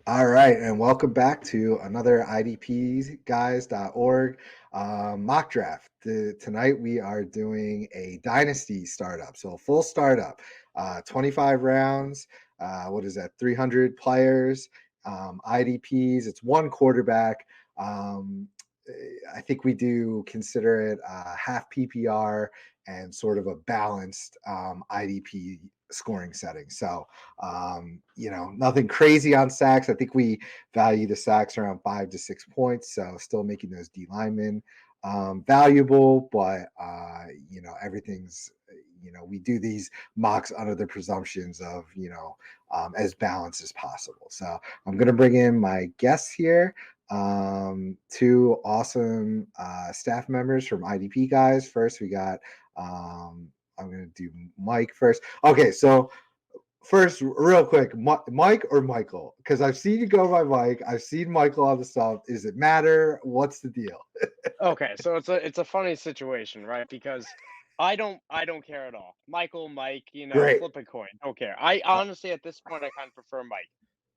All right, and welcome back to another IDPguys.org mock draft. Tonight we are doing a Dynasty startup, so a full startup, 25 rounds. What is that? 300 players, IDPs. It's one quarterback. Um, I think we do consider it half PPR and sort of a balanced IDP scoring setting. So nothing crazy on sacks. I think we value the sacks around 5 to 6 points. So still making those D linemen valuable, but everything's, we do these mocks under the presumptions of, as balanced as possible. So I'm going to bring in my guests here. Two awesome staff members from IDP Guys. First, we got, I'm going to do Mike first. Okay, so first, real quick, Mike or Michael? Because I've seen you go by Mike. I've seen Michael on the stuff. Does it matter? What's the deal? Okay, so it's a funny situation, right? Because I don't care at all. Michael, Mike, Great. flip a coin. Don't care. I honestly at this point I kind of prefer Mike,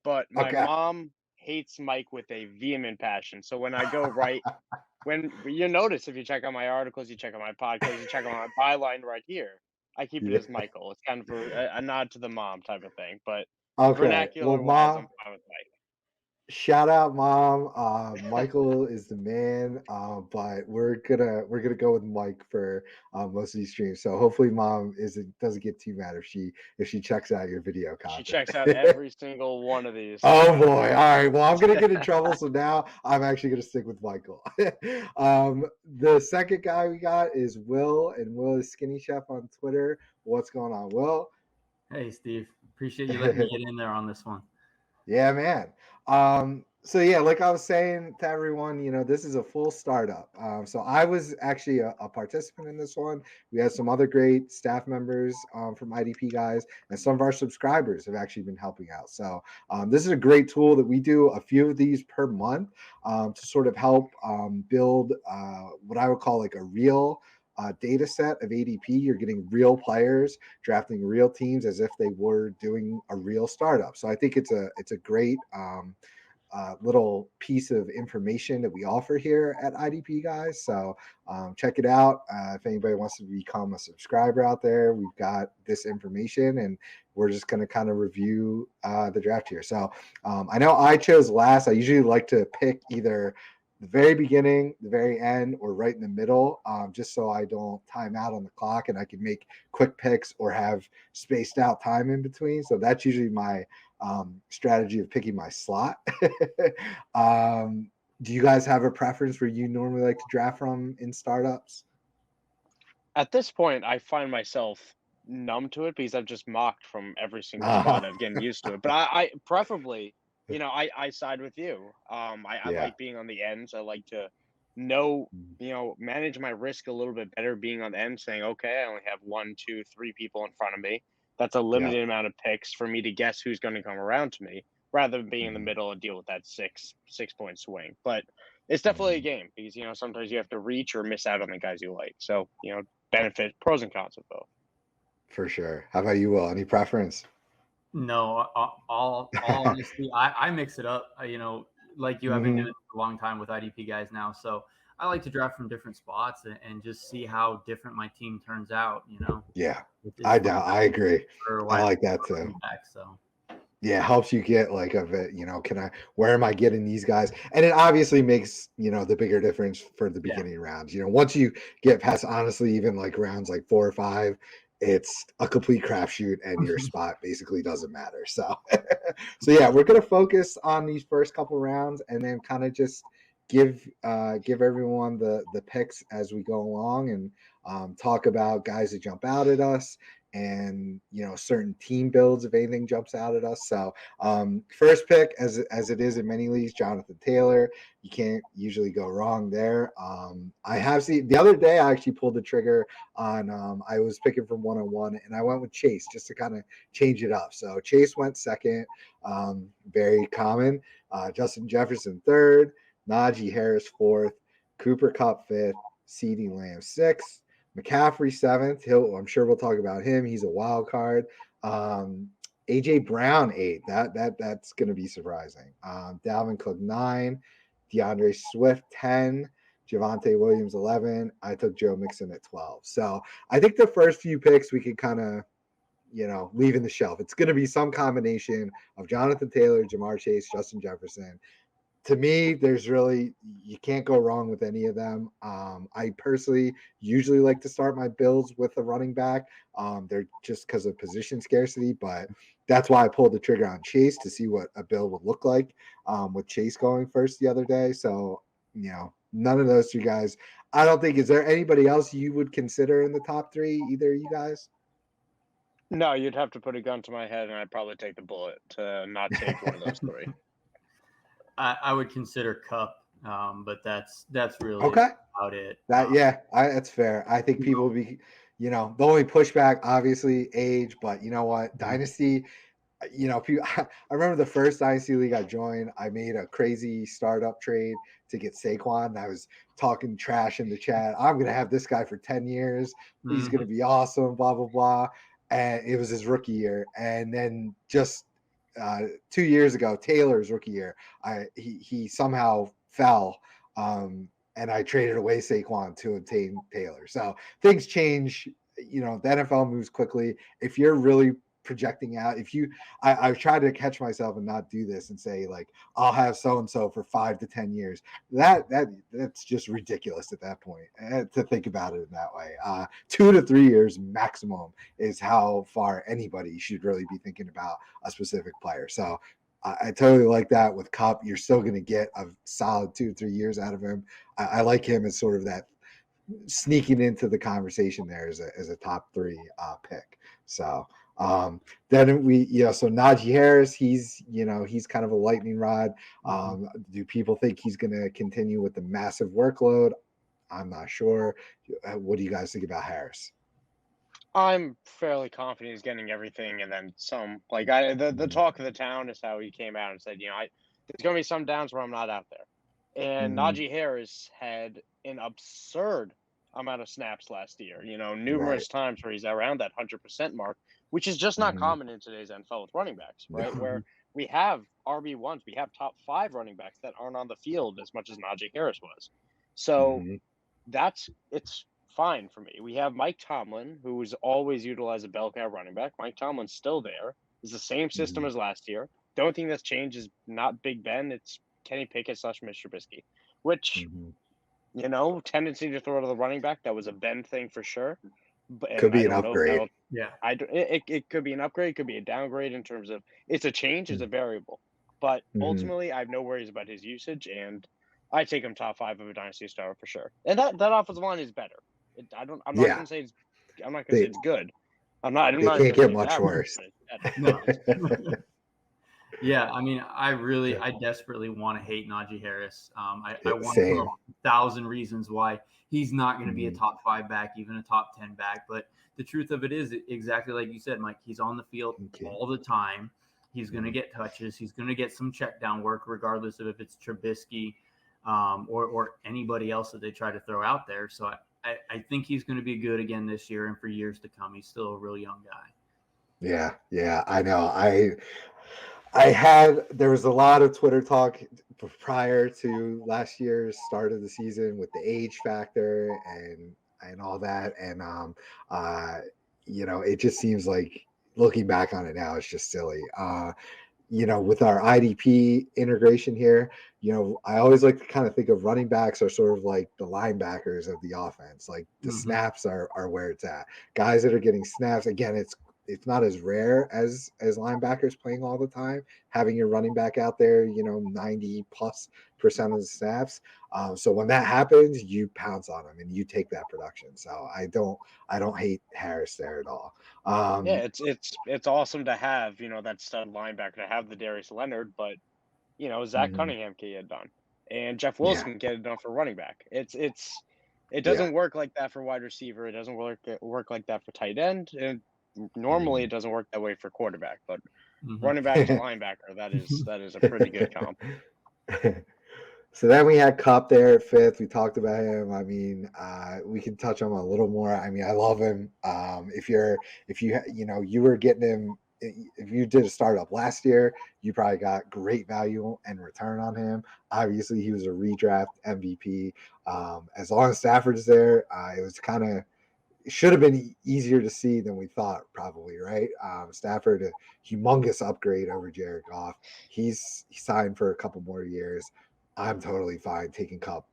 but my Okay. mom hates Mike with a vehement passion. So when I go right, when you notice if you check out my articles, you check out my podcast, you check out my byline right here, I keep it Yeah. as Michael. It's kind of a nod to the mom type of thing, but Okay. Well, vernacular wise, I'm Mom, fine with Mike. shout out, Mom. Michael is the man, but we're gonna go with Mike for most of these streams. So hopefully, Mom doesn't get too mad if she checks out your video She content. checks out every single one of these, Oh so boy! All right. Well, I'm gonna get in trouble, so now I'm actually gonna stick with Michael. The second guy we got is Will, and Will is Skinny Chef on Twitter. What's going on, Will? Hey, Steve. Appreciate you letting me get in there on this one. Yeah, man. So yeah, like I was saying to everyone, this is a full startup. So I was actually a participant in this one. We had some other great staff members from IDP Guys, and some of our subscribers have actually been helping out. So this is a great tool that we do a few of these per month to sort of help build what I would call like a real data set of ADP. You're getting real players, drafting real teams as if they were doing a real startup. So I think it's a great little piece of information that we offer here at IDP Guys. So check it out. If anybody wants to become a subscriber out there, we've got this information, and we're just going to kind of review the draft here. So I know I chose last. I usually like to pick either the very beginning, the very end, or right in the middle, just so I don't time out on the clock and I can make quick picks or have spaced out time in between. So that's usually my strategy of picking my slot. Do you guys have a preference where you normally like to draft from in startups? at this point, I find myself numb to it because I've just mocked from every single spot. I've getting used to it. But I preferably, I side with you. I Yeah. like being on the ends. I like to know, manage my risk a little bit better being on the end, saying, okay, I only have one, two, three people in front of me. That's a Yeah. limited amount of picks for me to guess who's going to come around to me, rather than being in the Mhm. middle and deal with that six point swing. But it's definitely a Mhm. game because sometimes you have to reach or miss out on the guys you like. So benefit pros and cons of both. For sure. How about you, Will? Any preference? No, all honesty, I mix it up. Like you, I've been doing Hmm. it for a long time with IDP guys now, so I like to draft from different spots and just see how different my team turns out. Yeah. It's I fun doubt. I agree. for I wide like that receiver, too. running back. So Yeah, it helps you get like of it, where am I getting these guys? And it obviously makes, the bigger difference for the yeah, beginning rounds. Once you get past honestly, even like rounds like 4 or 5, it's a complete crapshoot and your spot basically doesn't matter. So so yeah, we're gonna focus on these first couple rounds and then kind of just give everyone the picks as we go along and talk about guys that jump out at us and certain team builds if anything jumps out at us. So first pick as it is in many leagues, Jonathan Taylor. You can't usually go wrong there. I have seen the other day I actually pulled the trigger on I was picking from 101 and I went with Chase just to kind of change it up. So Chase went second, very common. Justin Jefferson third, Naji Harris fourth, Cooper Kupp fifth, CeeDee Lamb sixth, McCaffrey seventh. I'm sure we'll talk about him. He's a wild card. AJ Brown 8. That's going to be surprising. Dalvin Cook 9, DeAndre Swift 10, Javonte Williams 11. I took Joe Mixon at 12. So I think the first few picks we could kind of leave in the shelf. It's going to be some combination of Jonathan Taylor, Jamar Chase, Justin Jefferson. To me, you can't go wrong with any of them. I personally usually like to start my builds with a running back. They're just because of position scarcity, but that's why I pulled the trigger on Chase to see what a build would look like with Chase going first the other day. So, none of those two guys. I don't think, is there anybody else you would consider in the top 3, either of you guys? No, you'd have to put a gun to my head, and I'd probably take the bullet to not take one of those 3. I would consider Cup, but that's really okay. about it. That's fair. I think people will be, the only pushback, obviously, age, but you know what? Dynasty, people, I remember the first Dynasty League I joined, I made a crazy startup trade to get Saquon. And I was talking trash in the chat. I'm going to have this guy for 10 years. He's going to be awesome, blah, blah, blah. And it was his rookie year. And then just 2 years ago, Taylor's rookie year, he somehow fell, and I traded away Saquon to obtain Taylor. So things change. The NFL moves quickly. If you're really projecting out, I've tried to catch myself and not do this and say like I'll have so and so for 5 to 10 years. That's just ridiculous at that point to think about it in that way. 2 to 3 years maximum is how far anybody should really be thinking about a specific player. So I totally like that with Cup. You're still going to get a solid 2 to 3 years out of him. I like him as sort of that sneaking into the conversation there as a top 3 pick. So then so Naji Harris, he's kind of a lightning rod. Do people think he's going to continue with the massive workload? I'm not sure. What do you guys think about Harris? I'm fairly confident he's getting everything and then some. Like the talk of the town is how he came out and said, there's going to be some downs where I'm not out there. And Naji Harris had an absurd amount of snaps last year, numerous times where he's around that 100% mark, which is just not common in today's NFL with running backs, right? Where we have RB1s, we have top 5 running backs that aren't on the field as much as Naji Harris was. So it's fine for me. We have Mike Tomlin, who has always utilized a bell cow running back. Mike Tomlin's still there. It's the same system as last year. The only thing that's changed is not Big Ben. It's Kenny Pickett / Mr. Trubisky, which, tendency to throw to the running back. That was a Ben thing for sure. But could be an upgrade. It could be an upgrade. It could be a downgrade in terms of it's a change, it's a variable. But ultimately, I have no worries about his usage, and I take him top 5 of a dynasty star for sure. And that offensive line is better. I'm not going to say it's good. They can't get much worse. Yeah, I mean, I desperately want to hate Naji Harris. I want to throw 1,000 reasons why he's not going to be a top 5 back, even a top 10 back. But the truth of it is exactly like you said, Mike. He's on the field all the time. He's going to get touches. He's going to get some check down work, regardless of if it's Trubisky or anybody else that they try to throw out there. So I think he's going to be good again this year and for years to come. He's still a really young guy. Yeah, I know. There was a lot of Twitter talk prior to last year's start of the season with the age factor and all that. And, it just seems like looking back on it now, it's just silly. With our IDP integration here, I always like to kind of think of running backs are sort of like the linebackers of the offense. Like the snaps are where it's at. Guys that are getting snaps, again, it's not as rare as linebackers playing all the time, having your running back out there, 90+% of the snaps. So when that happens, you pounce on them and you take that production. So I don't hate Harris there at all. It's awesome to have, that stud linebacker, to have the Darius Leonard, but Zach Cunningham can get it done, and Jeff Wilson can get it done for running back. It doesn't work like that for wide receiver. It doesn't work like that for tight end, and normally it doesn't work that way for quarterback. But running back to linebacker, that is a pretty good comp. So then we had Cup there at 5th. We talked about him. I mean, we can touch on him a little more. I mean, I love him. If you were getting him if you did a startup last year, you probably got great value and return on him. Obviously, he was a redraft MVP. As long as Stafford's there, it was kind of it should have been easier to see than we thought, probably, right? Stafford, a humongous upgrade over Jared Goff. He signed for a couple more years. I'm totally fine taking Kupp,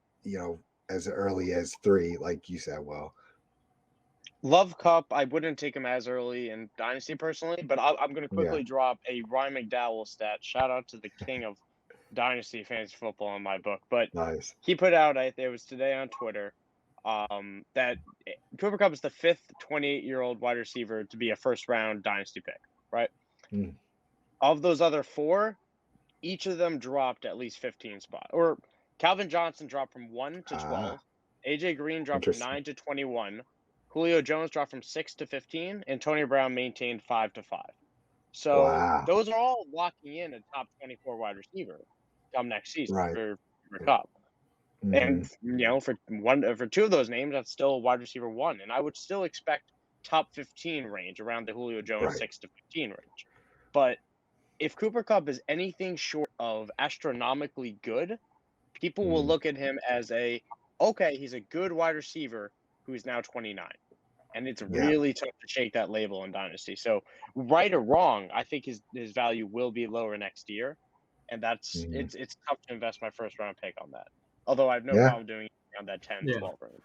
as early as 3, like you said, Will. Love Kupp. I wouldn't take him as early in Dynasty personally, but I'm going to quickly drop a Ryan McDowell stat. Shout out to the king of Dynasty fantasy football in my book. But nice. He put out, it was today on Twitter, that Cooper Kupp is the 5th 28-year-old wide receiver to be a first-round Dynasty pick, right? Of those other 4, each of them dropped at least 15 spots. Or Calvin Johnson dropped from 1 to 12. AJ Green dropped from 9 to 21. Julio Jones dropped from 6 to 15. Antonio Brown maintained 5 to 5. So those are all locking in a top 24 wide receiver come next season for Kupp. And for 2 of those names, that's still wide receiver 1, and I would still expect top 15 range around the Julio Jones 6 to 15 range. But if Cooper Kupp is anything short of astronomically good, people will look at him as he's a good wide receiver who's now 29, and it's really tough to shake that label in Dynasty. So, right or wrong, I think his value will be lower next year, and that's it's tough to invest my first round pick on that. Although I have no problem doing it on that 10, 12 range.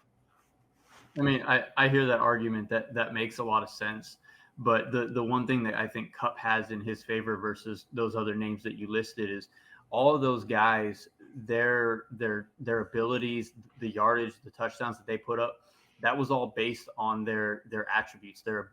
I mean, I hear that argument that makes a lot of sense. But the one thing that I think Kupp has in his favor versus those other names that you listed is all of those guys, their abilities, the yardage, the touchdowns that they put up, that was all based on their attributes, their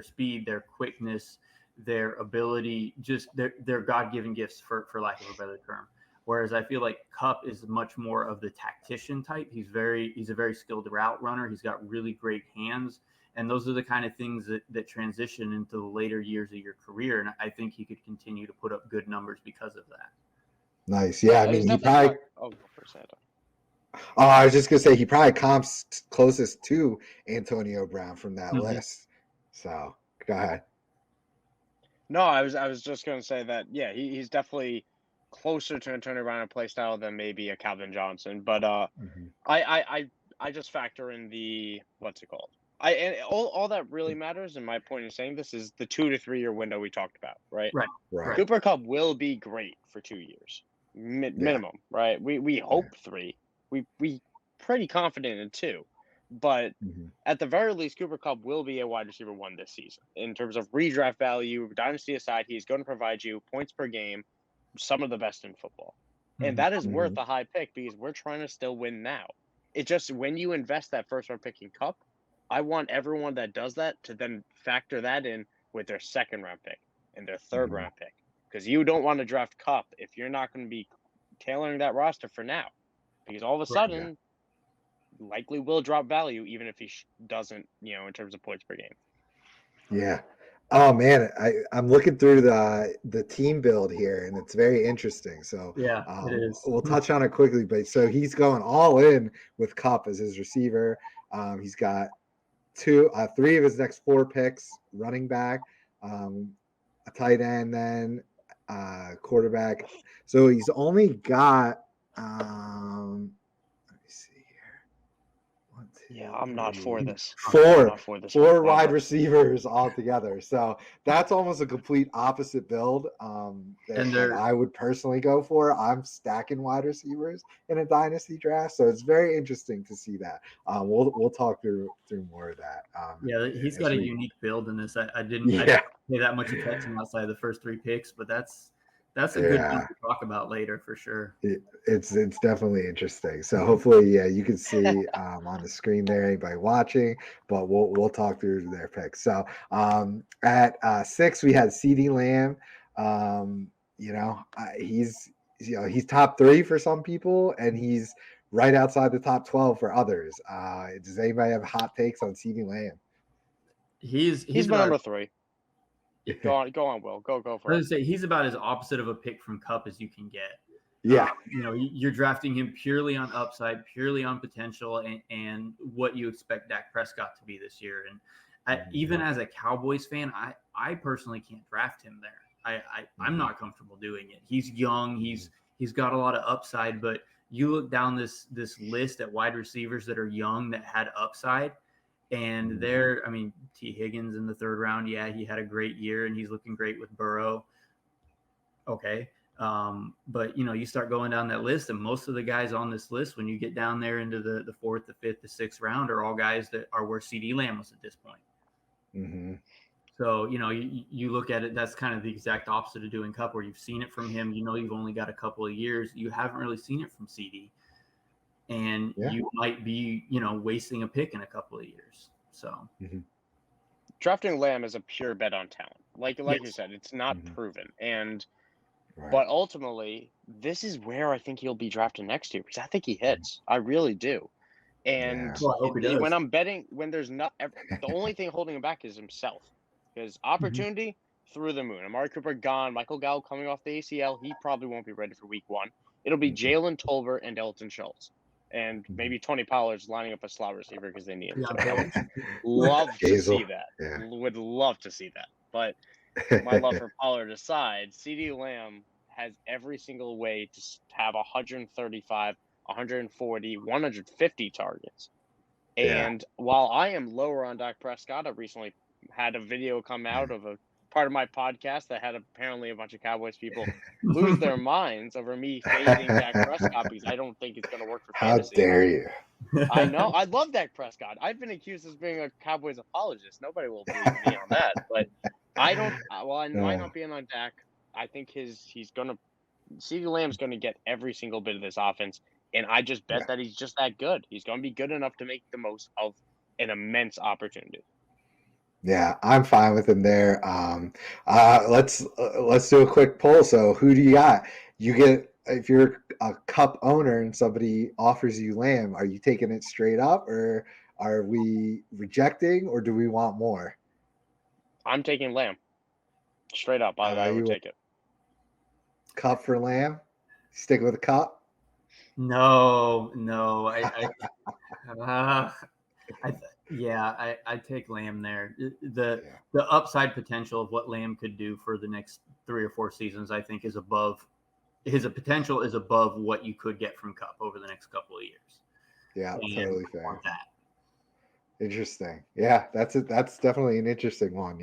speed, their quickness, their ability, just their God-given gifts, for lack of a better term. Whereas I feel like Kupp is much more of the tactician type. He's a very skilled route runner. He's got really great hands. And those are the kind of things that transition into the later years of your career. And I think he could continue to put up good numbers because of that. Nice. Yeah. I mean, he probably. I was just going to say he probably comps closest to Antonio Brown from that list. So go ahead. No, I was just going to say that, he's definitely closer to Antonio Brown play style than maybe a Calvin Johnson. But I just factor in the, what's it called? All that really matters, in my point in saying this, is the 2 to 3 year window we talked about, right? Right. Cooper Kupp will be great for 2 years, minimum, right? We hope 3. We pretty confident in 2, but at the very least, Cooper Kupp will be a wide receiver 1 this season. In terms of redraft value, Dynasty aside, he's going to provide you points per game, some of the best in football, and that is worth a high pick because we're trying to still win now. It just, when you invest that first round pick in Kupp, I want everyone that does that to then factor that in with their second round pick and their third round pick, because you don't want to draft Kupp if you're not going to be tailoring that roster for now, because all of a sudden likely will drop value even if he doesn't, in terms of points per game. Yeah. Oh man, I'm looking through the team build here, and it's very interesting. So it is. We'll touch on it quickly, but so he's going all in with Kupp as his receiver. He's got 3 of his next 4 picks, running back, a tight end, then quarterback. So he's only got let me see here. 1, 2, I'm not for this. 4 wide receivers altogether. So that's almost a complete opposite build that I would personally go for. I'm stacking wide receivers in a dynasty draft, so it's very interesting to see that. We'll talk through more of that. He's got a unique build in this. I didn't pay that much attention outside of the first 3 picks, but that's a good one to talk about later for sure. It's definitely interesting. So hopefully, you can see on the screen there, anybody watching, but we'll talk through their picks. So at 6, we had CeeDee Lamb. He's top 3 for some people, and he's right outside the top 12 for others. Does anybody have hot takes on CeeDee Lamb? He's my number 3. Go on, Will. Go for it. I was going to say, he's about as opposite of a pick from Kupp as you can get. Yeah. You're drafting him purely on upside, purely on potential, and what you expect Dak Prescott to be this year. And even as a Cowboys fan, I personally can't draft him there. I'm not comfortable doing it. He's young. He's got a lot of upside, but you look down this list at wide receivers that are young that had upside, and they're, I mean, T. Higgins in the 3rd round. Yeah, he had a great year, and he's looking great with Burrow. Okay. But you start going down that list, and most of the guys on this list, when you get down there into the 4th, the 5th, the 6th round, are all guys that are where CD Lamb was at this point. Mm-hmm. So, you look at it, that's kind of the exact opposite of doing Cup, where you've seen it from him. You've only got a couple of years. You haven't really seen it from CD. And you might be, wasting a pick in a couple of years. So drafting Lamb is a pure bet on talent. Like you said, it's not proven. And but ultimately, this is where I think he'll be drafted next year, because I think he hits. I really do. And Well, I hope he does. when I'm betting, when there's not, the only thing holding him back is himself. Because opportunity through the moon. Amari Cooper gone. Michael Gallup coming off the ACL. He probably won't be ready for week 1. It'll be Jalen Tolbert and Elton Schultz. And maybe Tony Pollard's lining up a slot receiver because they need him. Love to see that. Yeah. Would love to see that. But my love for Pollard aside, CeeDee Lamb has every single way to have 135, 140, 150 targets. And while I am lower on Dak Prescott, I recently had a video come out of a part of my podcast that had apparently a bunch of Cowboys people lose their minds over me fading Dak Prescott because I don't think it's going to work for fantasy. How dare you? I know. I love Dak Prescott. I've been accused of being a Cowboys apologist. Nobody will believe me on that. But I don't. Well, I might not be in on Dak. I think CeeDee Lamb's going to get every single bit of this offense, and I just bet that he's just that good. He's going to be good enough to make the most of an immense opportunity. Yeah, I'm fine with him there. Let's do a quick poll. So, who do you got? You get, if you're a Cup owner and somebody offers you Lamb, are you taking it straight up, or are we rejecting, or do we want more? I'm taking Lamb straight up. I would take it. Cup for Lamb? Stick with the Cup? No. I take Lamb there. The upside potential of what Lamb could do for the next 3 or 4 seasons, I think, is above his potential is above what you could get from Cup over the next couple of years. Yeah, totally fair. Interesting. Yeah, that's definitely an interesting one.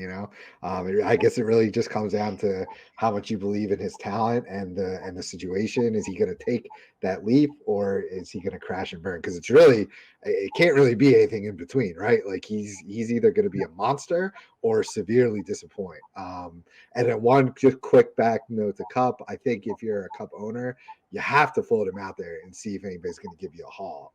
I guess it really just comes down to how much you believe in his talent and the situation. Is he going to take that leap, or is he going to crash and burn? Because it can't really be anything in between, right? Like he's either going to be a monster or severely disappoint. And then one just quick back note to Cup. I think if you're a Cup owner, you have to float him out there and see if anybody's going to give you a haul.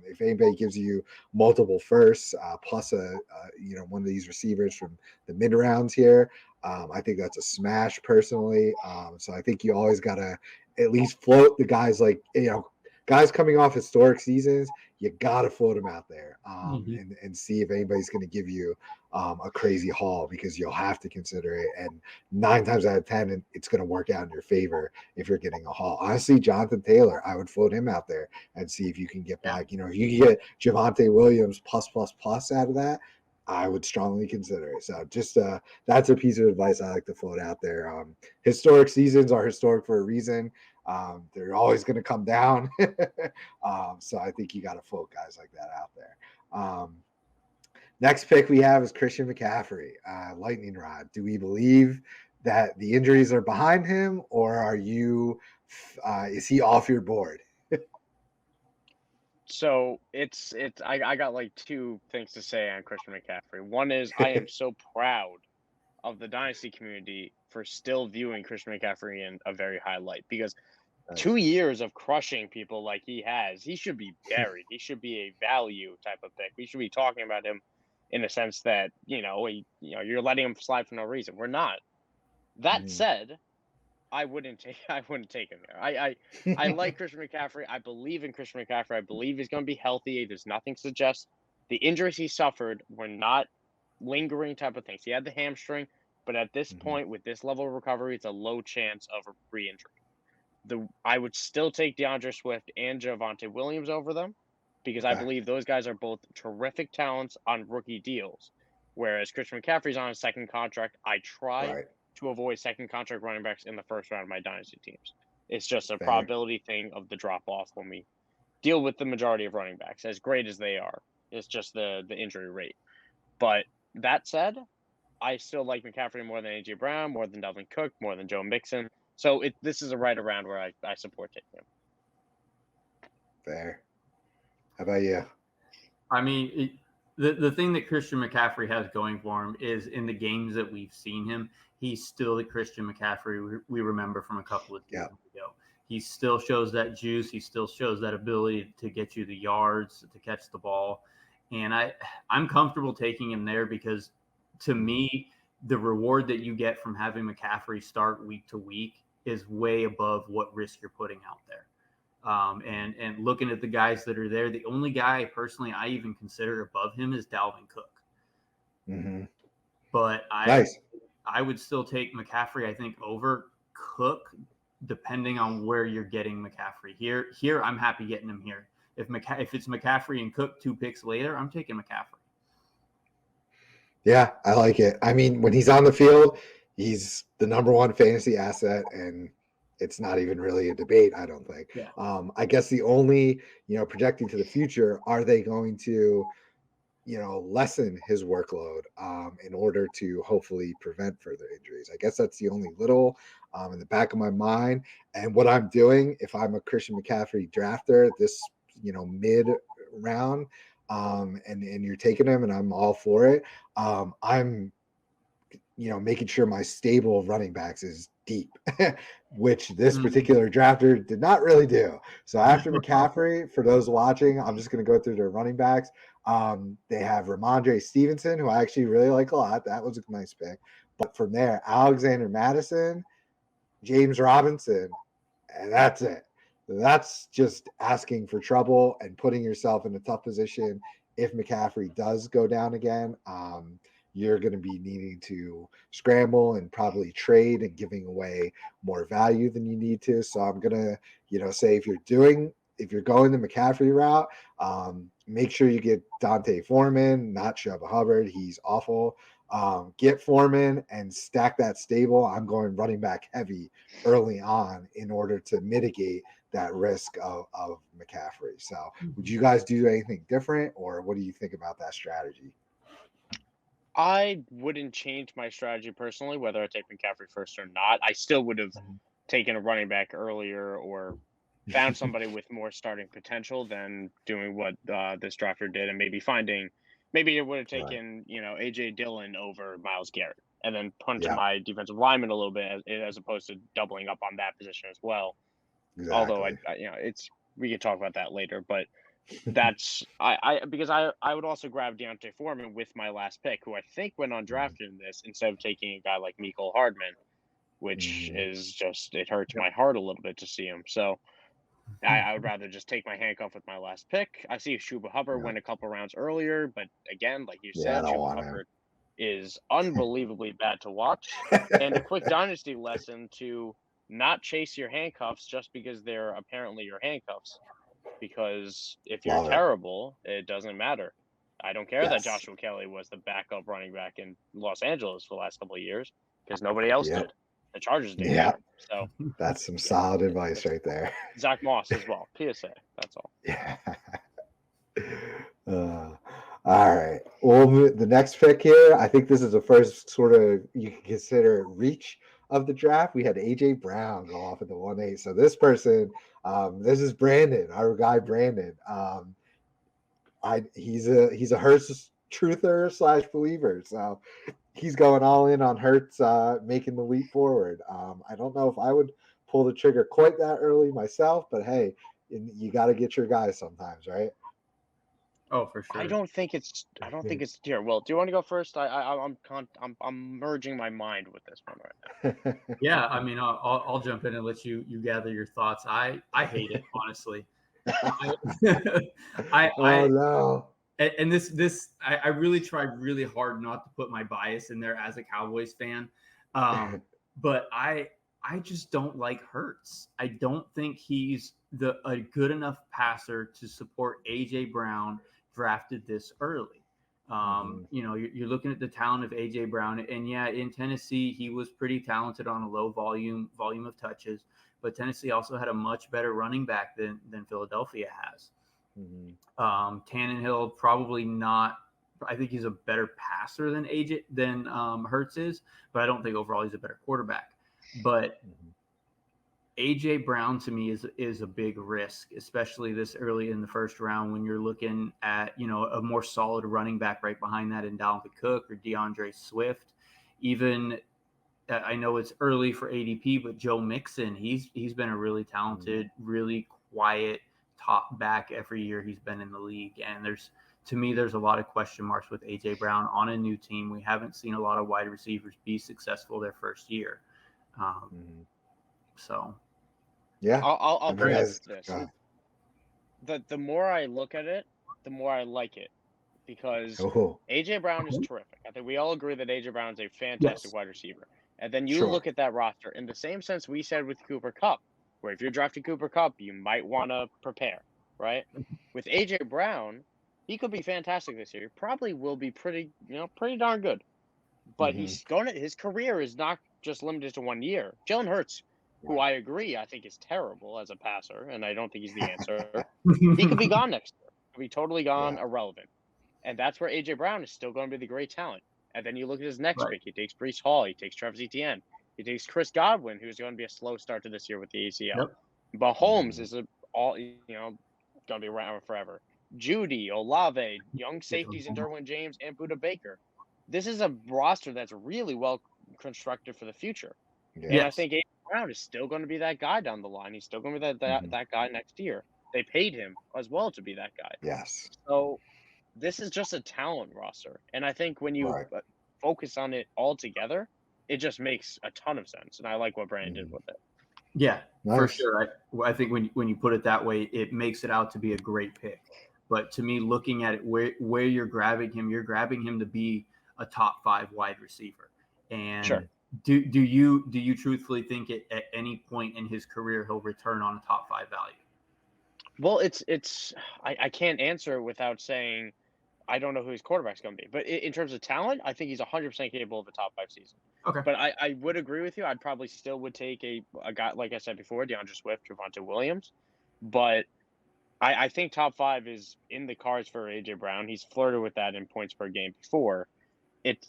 If anybody gives you multiple firsts plus one of these receivers from the mid rounds here, I think that's a smash personally. So I think you always got to at least float the guys, like guys coming off historic seasons. You got to float them out there and see if anybody's going to give you a crazy haul, because you'll have to consider it. And 9 times out of 10, it's going to work out in your favor if you're getting a haul. Honestly, Jonathan Taylor, I would float him out there and see if you can get back. If you can get Javonte Williams plus out of that, I would strongly consider it. So just that's a piece of advice I like to float out there. Historic seasons are historic for a reason. They're always going to come down. So I think you got to float guys like that out there. Next pick we have is Christian McCaffrey, lightning rod. Do we believe that the injuries are behind him, or is he off your board? So I got like 2 things to say on Christian McCaffrey. One is I am so proud of the Dynasty community for still viewing Christian McCaffrey in a very high light, because 2 years of crushing people like he has, he should be buried. He should be a value type of pick. We should be talking about him in a sense that, you're letting him slide for no reason. We're not. That said, I wouldn't take him there. I like Christian McCaffrey. I believe in Christian McCaffrey. I believe he's going to be healthy. There's nothing to suggest the injuries he suffered were not lingering type of things. He had the hamstring, but at this point, with this level of recovery, it's a low chance of a re-injury. I would still take DeAndre Swift and Javonte Williams over them, because I believe those guys are both terrific talents on rookie deals. Whereas Christian McCaffrey's on a second contract. I try Right. to avoid second contract running backs in the first round of my dynasty teams. It's just a Fair. probability thing of the drop off when we deal with the majority of running backs, as great as they are. It's just the injury rate. But that said, I still like McCaffrey more than A.J. Brown, more than Dalvin Cook, more than Joe Mixon. So this is a right around where I support taking him. Fair. How about you? I mean, the thing that Christian McCaffrey has going for him is in the games that we've seen him, he's still the Christian McCaffrey we remember from a couple of seasons ago. He still shows that juice. He still shows that ability to get you the yards, to catch the ball. And I'm comfortable taking him there because, to me, the reward that you get from having McCaffrey start week to week is way above what risk you're putting out there. And looking at the guys that are there, the only guy personally I even consider above him is Dalvin Cook. Mm-hmm. But I would still take McCaffrey, I think, over Cook, depending on where you're getting McCaffrey. Here, I'm happy getting him here. If it's McCaffrey and Cook 2 picks later, I'm taking McCaffrey. Yeah, I like it. I mean, when he's on the field, he's the number one fantasy asset, and it's not even really a debate, I don't think. Yeah. I guess the only, projecting to the future, are they going to, lessen his workload in order to hopefully prevent further injuries? I guess that's the only little in the back of my mind. And what I'm doing, if I'm a Christian McCaffrey drafter, this, mid round, and you're taking him and I'm all for it, I'm making sure my stable of running backs is deep, which this particular drafter did not really do. So after McCaffrey, for those watching, I'm just going to go through their running backs. They have Ramondre Stevenson, who I actually really like a lot. That was a nice pick. But from there, Alexander Madison, James Robinson, and that's it. That's just asking for trouble and putting yourself in a tough position. If McCaffrey does go down again, you're going to be needing to scramble and probably trade and giving away more value than you need to. So I'm going to, say if you're going the McCaffrey route, make sure you get Dante Foreman, not Chubb Hubbard. He's awful. Get Foreman and stack that stable. I'm going running back heavy early on in order to mitigate that risk of McCaffrey. So would you guys do anything different, or what do you think about that strategy? I wouldn't change my strategy personally, whether I take McCaffrey first or not. I still would have taken a running back earlier or found somebody with more starting potential than doing what this drafter did, and maybe it would have taken A.J. Dillon over Myles Garrett, and then punch my defensive lineman a little bit as opposed to doubling up on that position as well. Exactly. Although we could talk about that later, but that's because I would also grab Deontay Foreman with my last pick, who I think went undrafted in this, instead of taking a guy like Mecole Hardman, which is just, it hurts my heart a little bit to see him. So I would rather just take my handcuff with my last pick. I see Chuba Hubbard went a couple rounds earlier, but again, like you said, Chuba Hubbard is unbelievably bad to watch. And a quick dynasty lesson to not chase your handcuffs just because they're apparently your handcuffs. Because if you're terrible, it doesn't matter. I don't care that Joshua Kelly was the backup running back in Los Angeles for the last couple of years, because nobody else did. The Chargers did. Yeah. So that's some solid advice right there. Zach Moss as well. PSA. That's all. Yeah. All right. Well, the next pick here, I think this is the first sort of, you can consider, reach of the draft. We had A.J. Brown go off at the 1-8. So this person, this is Brandon, our guy Brandon. He's a Hurts truther / believer. So he's going all in on Hurts making the leap forward. I don't know if I would pull the trigger quite that early myself, but hey, you got to get your guy sometimes, right? Oh, for sure. I don't think it's here. Well, do you want to go first? I'm merging my mind with this one right now. Yeah, I mean, I'll jump in and let you gather your thoughts. I hate it, honestly. No. And this I really tried really hard not to put my bias in there as a Cowboys fan, but I just don't like Hurts. I don't think he's a good enough passer to support A.J. Brown drafted this early. You're looking at the talent of A.J. Brown, and yeah, in Tennessee, he was pretty talented on a low volume of touches, but Tennessee also had a much better running back than Philadelphia has. Tannehill probably not. I think he's a better passer than Hurts is, but I don't think overall he's a better quarterback. But A.J. Brown to me is a big risk, especially this early in the first round when you're looking at, a more solid running back right behind that in Dalvin Cook or Deandre Swift. Even I know it's early for ADP, but Joe Mixon, he's been a really talented, really quiet top back every year he's been in the league. And there's a lot of question marks with A.J. Brown on a new team. We haven't seen a lot of wide receivers be successful their first year. So. Yeah, I'll bring up this. The more I look at it, the more I like it, because A.J. Brown is terrific. I think we all agree that A.J. Brown is a fantastic wide receiver. And then you look at that roster in the same sense we said with Cooper Kupp, where if you're drafting Cooper Kupp, you might want to prepare, right? With A.J. Brown, he could be fantastic this year. He probably will be pretty darn good. But his career is not just limited to 1 year. Jalen Hurts, who I agree, I think is terrible as a passer, and I don't think he's the answer. He could be gone next year. Could be totally gone, irrelevant. And that's where A.J. Brown is still going to be the great talent. And then you look at his next pick. He takes Breece Hall. He takes Travis Etienne. He takes Chris Godwin, who's going to be a slow start to this year with the ACL. But Holmes is going to be around forever. Judy, Olave, young safeties in Derwin James, and Budda Baker. This is a roster that's really well constructed for the future. And I think A.J. Brown is still going to be that guy down the line. He's still going to be that guy next year. They paid him as well to be that guy. Yes. So this is just a talent roster. And I think when you focus on it all together, it just makes a ton of sense. And I like what Brandon did with it. Yeah, for sure. I think when you put it that way, it makes it out to be a great pick. But to me, looking at it, where you're grabbing him to be a top 5 wide receiver. And do you truthfully think at any point in his career he'll return on a top 5 value? Well, I can't answer without saying I don't know who his quarterback's going to be. But in terms of talent, I think he's 100% capable of a top 5 season. Okay. But I would agree with you. I'd probably still would take a guy, like I said before, DeAndre Swift, Javonte Williams. But I think top 5 is in the cards for A.J. Brown. He's flirted with that in points per game before.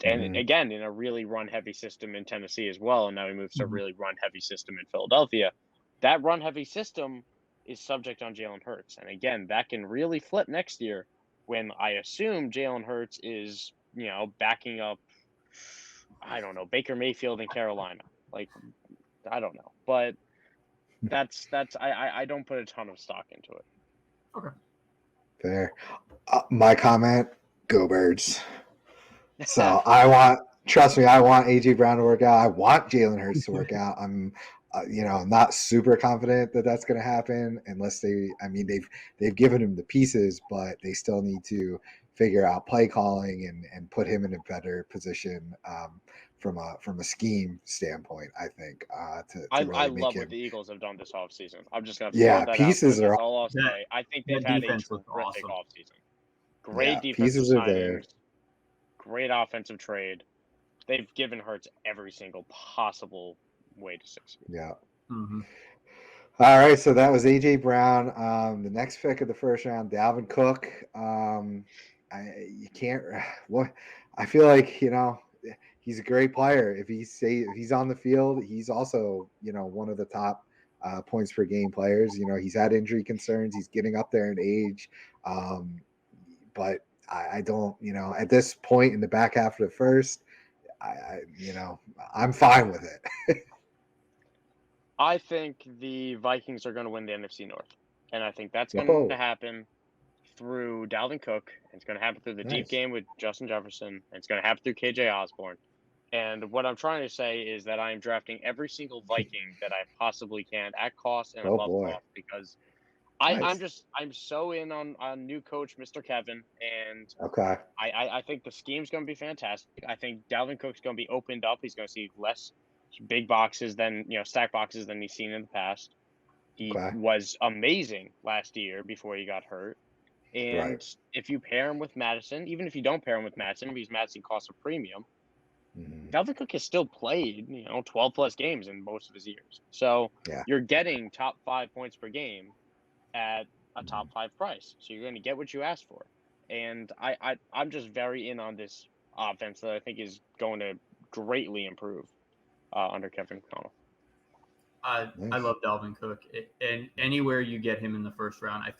And again, in a really run-heavy system in Tennessee as well, and now he moves to a really run-heavy system in Philadelphia. That run-heavy system is subject on Jalen Hurts. And again, that can really flip next year when I assume Jalen Hurts is, backing up, I don't know, Baker Mayfield in Carolina. Like, I don't know. But I don't put a ton of stock into it. Okay. Fair. My comment, go Birds. So I want A.J. Brown to work out. I want Jalen Hurts to work out. I'm, not super confident that that's going to happen unless they've given him the pieces, but they still need to figure out play calling and put him in a better position from a scheme standpoint. I think I love what the Eagles have done this offseason. I'm just going to that pieces are. That's all I'll say. I think they've had a terrific offseason. Great defensive pieces are there. Great offensive trade. They've given Hurts every single possible way to succeed. Yeah. Mm-hmm. All right, so that was A.J. Brown. The next pick of the first round, Dalvin Cook. I feel like he's a great player. If he's on the field, he's also one of the top points per game players. He's had injury concerns. He's getting up there in age, but I don't, at this point in the back half of the first, I'm fine with it. I think the Vikings are going to win the NFC North, and I think that's going to happen through Dalvin Cook. It's going to happen through the deep game with Justin Jefferson, and it's going to happen through KJ Osborne. And what I'm trying to say is that I'm drafting every single Viking that I possibly can at cost and above cost, because I'm so in on new coach, Mr. Kevin, and I think the scheme's going to be fantastic. I think Dalvin Cook's going to be opened up. He's going to see less big boxes than stack boxes than he's seen in the past. He was amazing last year before he got hurt. And if you pair him with Madison, even if you don't pair him with Madison, because Madison costs a premium, Dalvin Cook has still played, 12 plus games in most of his years. So you're getting top 5 points per game at a top 5 price. So you're going to get what you asked for. And I'm just very in on this offense that I think is going to greatly improve under Kevin McConnell. I love Dalvin Cook, and anywhere you get him in the first round, I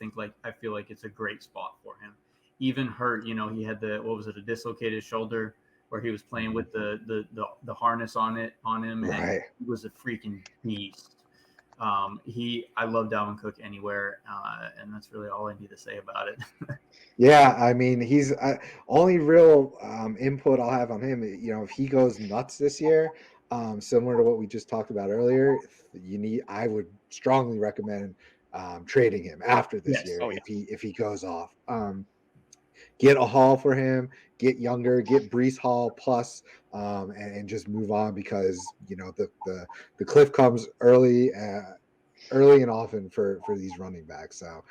feel like it's a great spot for him. Even hurt, he had a dislocated shoulder where he was playing with the harness on him, and he was a freaking beast. I love Dalvin Cook anywhere, and that's really all I need to say about it. Yeah, I mean, he's only real input I'll have on him. If he goes nuts this year, similar to what we just talked about earlier, I would strongly recommend trading him after this year if he goes off. Get a haul for him, get younger, get Breece Hall plus, and just move on because the cliff comes early and often for these running backs. So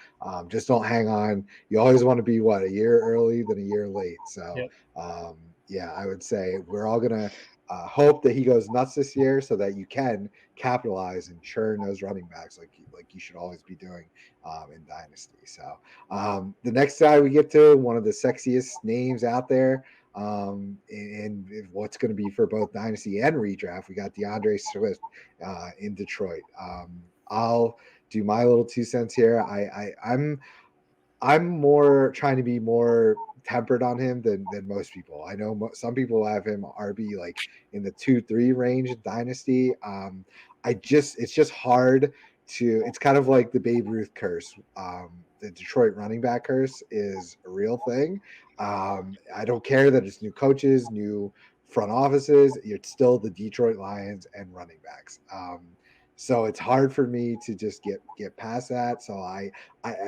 just don't hang on. You always want to be a year early than a year late. So I would say we're all gonna hope that he goes nuts this year so that you can capitalize and churn those running backs like you should always be doing in Dynasty. So the next guy we get to, one of the sexiest names out there, and what's going to be for both Dynasty and redraft, we got Deandre Swift in Detroit. I'll do my little 2 cents here. I'm more trying to be more tempered on him than most people. I know some people have him RB like in the 2-3 range in Dynasty. It's just hard to. It's kind of like the Babe Ruth curse. The Detroit running back curse is a real thing. I don't care that it's new coaches, new front offices. It's still the Detroit Lions and running backs. So it's hard for me to just get past that. So I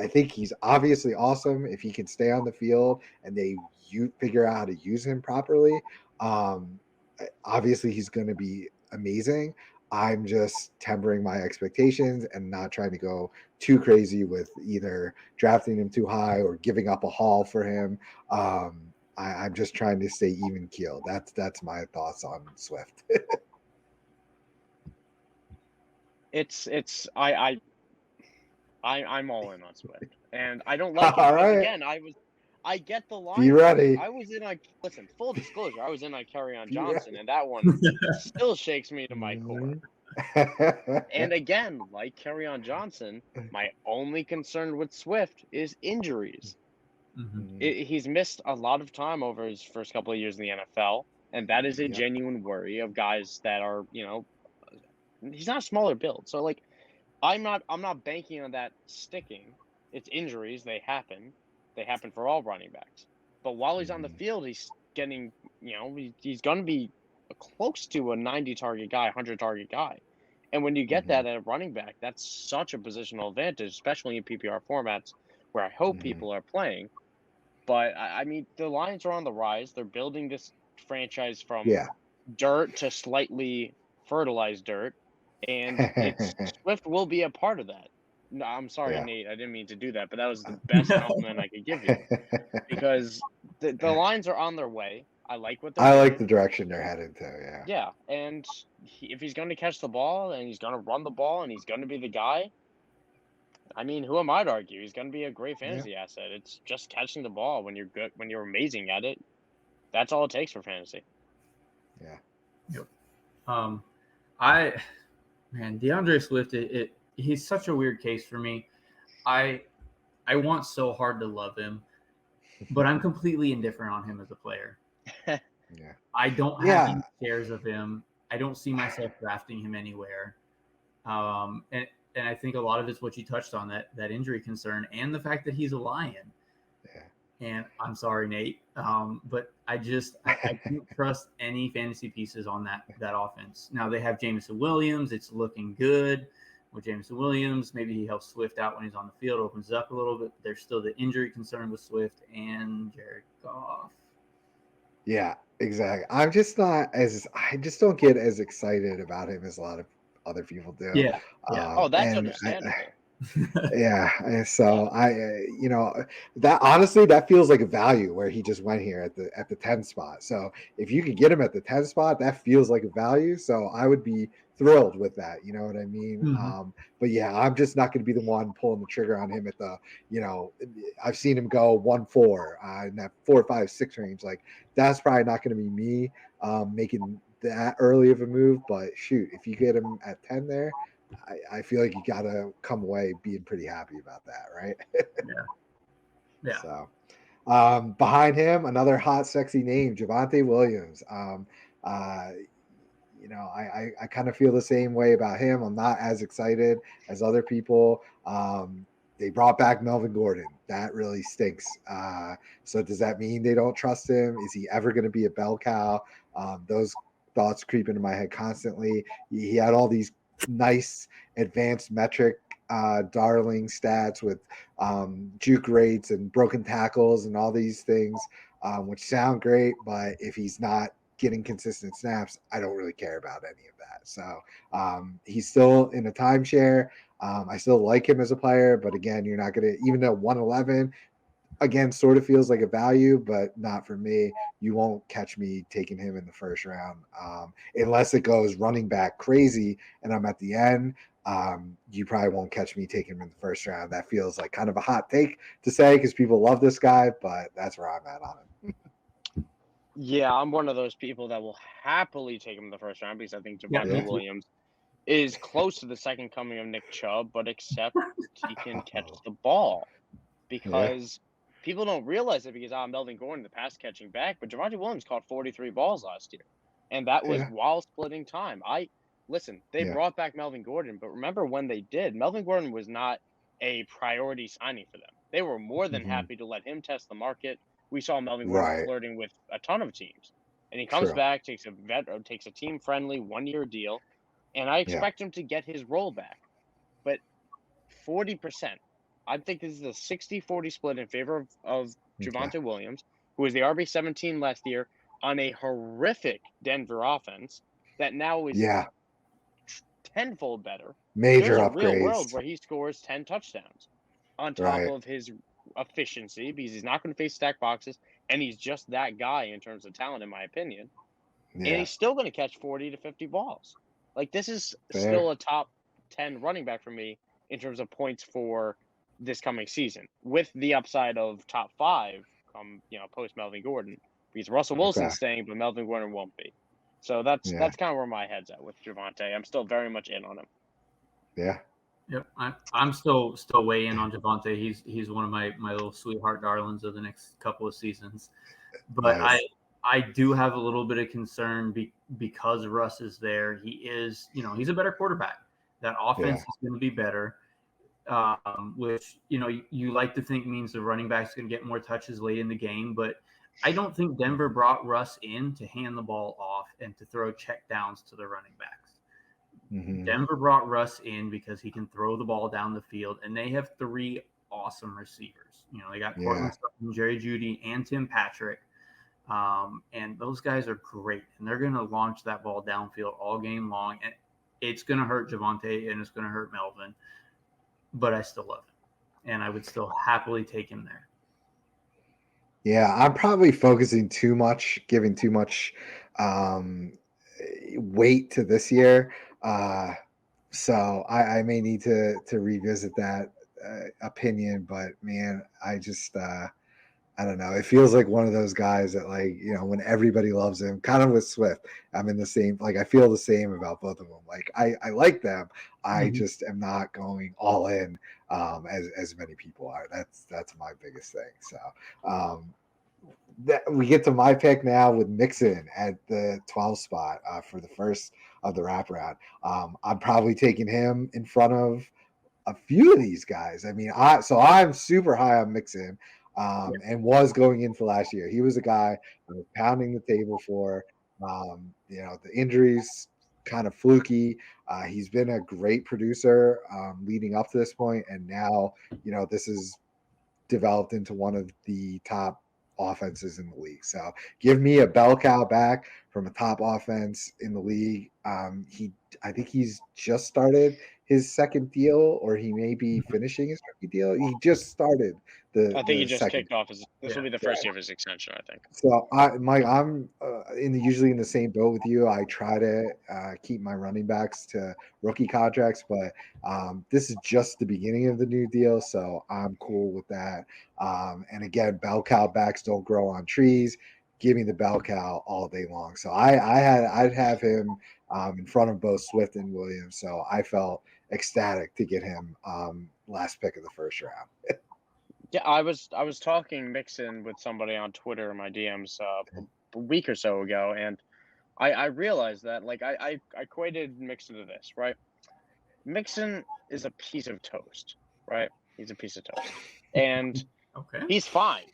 think he's obviously awesome if he can stay on the field and you figure out how to use him properly. Obviously he's going to be amazing. I'm just tempering my expectations and not trying to go too crazy with either drafting him too high or giving up a haul for him. I'm just trying to stay even keel. That's my thoughts on Swift. I'm all in on Swift, and I don't like it because again I get the line. Be ready. I was in full disclosure, I was in on Kerryon Johnson, and that one still shakes me to my core. And again, like Kerryon Johnson, my only concern with Swift is injuries. He's missed a lot of time over his first couple of years in the NFL, and that is a genuine worry of guys that are, he's not a smaller build. So I'm not banking on that sticking. It's injuries. They happen for all running backs. But while he's on the field, he's getting, he's going to be close to a 90 target guy, 100 target guy. And when you get that at a running back, that's such a positional advantage, especially in PPR formats where I hope people are playing. But I mean, the Lions are on the rise. They're building this franchise from dirt to slightly fertilized dirt. And Swift will be a part of that. No, I'm sorry, Nate. I didn't mean to do that, but that was the best compliment I could give you. Because the Lions are on their way. I like what they're doing. I like the direction they're headed to, Yeah, and if he's going to catch the ball and he's going to run the ball and he's going to be the guy, I mean, who am I to argue? He's going to be a great fantasy asset. It's just catching the ball when you're good, when you're amazing at it. That's all it takes for fantasy. Yeah. Yep. DeAndre Swift, he's such a weird case for me. I want so hard to love him, but I'm completely indifferent on him as a player. I don't have any shares of him. I don't see myself drafting him anywhere. And I think a lot of it's what you touched on, that injury concern and the fact that he's a Lion. And I'm sorry, Nate, but I can't trust any fantasy pieces on that offense. Now they have Jameson Williams. It's looking good with Jameson Williams. Maybe he helps Swift out when he's on the field, opens it up a little bit. There's still the injury concern with Swift and Jared Goff. Yeah, exactly. I just don't get as excited about him as a lot of other people do. That's understandable. Yeah, and so that honestly that feels like a value where he just went here at the 10 spot. So if you could get him at the 10 spot, that feels like a value. So I would be thrilled with that. You know what I mean? But yeah, I'm just not going to be the one pulling the trigger on him at the, I've seen him go 1-4 in that 4, 5, 6 range. Like that's probably not going to be me making that early of a move. But shoot, if you get him at 10 there, I feel like you got to come away being pretty happy about that, right? Yeah. So behind him, another hot, sexy name, Javonte Williams. I kind of feel the same way about him. I'm not as excited as other people. They brought back Melvin Gordon. That really stinks. So does that mean they don't trust him? Is he ever going to be a bell cow? Those thoughts creep into my head constantly. He had all these nice advanced metric darling stats with juke rates and broken tackles and all these things, which sound great, but if he's not getting consistent snaps, I don't really care about any of that. So he's still in a timeshare. I still like him as a player, but again, you're not going to, even though 111 again sort of feels like a value, but not for me. You won't catch me taking him in the first round unless it goes running back crazy and I'm at the end. You probably won't catch me taking him in the first round. That feels like kind of a hot take to say because people love this guy, but that's where I'm at on him. Yeah, I'm one of those people that will happily take him in the first round because I think Javonte Williams is close to the second coming of Nick Chubb, but except he can catch the ball because people don't realize it because Melvin Gordon, the pass catching back, but Javonte Williams caught 43 balls last year, and that was while splitting time. They brought back Melvin Gordon, but remember when they did, Melvin Gordon was not a priority signing for them. They were more than happy to let him test the market. We saw Melvin Gordon flirting with a ton of teams, and he comes back, takes a team-friendly 1-year deal, and I expect him to get his role back. But 40%, I think this is a 60-40 split in favor of Javonte Williams, who was the RB17 last year on a horrific Denver offense that now is tenfold better. Major There's a upgrades. real world where he scores 10 touchdowns on top of his efficiency because he's not going to face stack boxes, and he's just that guy in terms of talent, in my opinion. And he's still going to catch 40 to 50 balls. Like, this is still a top 10 running back for me in terms of points for this coming season, with the upside of top 5 post Melvin Gordon, because Russell Wilson's staying, but Melvin Gordon won't be. So that's kind of where my head's at with Javonte. I'm still very much in on him. Yeah. Yep, I'm still way in on Javonte. He's one of my little sweetheart darlings of the next couple of seasons. But I do have a little bit of concern because Russ is there. He is, he's a better quarterback. That offense is going to be better, which, you like to think means the running back's going to get more touches late in the game. But I don't think Denver brought Russ in to hand the ball off and to throw check downs to the running backs. Denver brought Russ in because he can throw the ball down the field, and they have 3 awesome receivers. They got Portland Sutton, Jerry Jeudy, and Tim Patrick. And those guys are great, and they're going to launch that ball downfield all game long. And it's going to hurt Javonte, and it's going to hurt Melvin, but I still love him, and I would still happily take him there. Yeah, I'm probably focusing too much, giving too much weight to this year. So I may need to revisit that opinion, but man, I just I don't know. It feels like one of those guys that, like, when everybody loves him, kind of with Swift, I'm in the same, like, I feel the same about both of them. Like, I like them. I just am not going all in as many people are. That's my biggest thing. So that we get to my pick now with Mixon at the 12 spot for the first of the wraparound. I'm probably taking him in front of a few of these guys. I mean, I'm super high on Mixon. And was going into last year. He was a guy I was pounding the table for. The injuries kind of fluky. He's been a great producer leading up to this point, and now this is developed into one of the top offenses in the league. So give me a bell cow back from a top offense in the league. I think he's just started his second deal, or he may be finishing his rookie deal. He just started I think he the just second. kicked off his. This will be the first year of his extension, I think. So Mike, I'm usually in the same boat with you. I try to keep my running backs to rookie contracts, but this is just the beginning of the new deal, so I'm cool with that. And again, bell cow backs don't grow on trees. Give me the bell cow all day long. So I'd have him in front of both Swift and Williams. So I felt ecstatic to get him last pick of the first round. Yeah, I was talking Mixon with somebody on Twitter in my DMs a week or so ago, and I realized that like I equated Mixon to this, right? Mixon is a piece of toast, right? He's a piece of toast, and Okay. he's fine.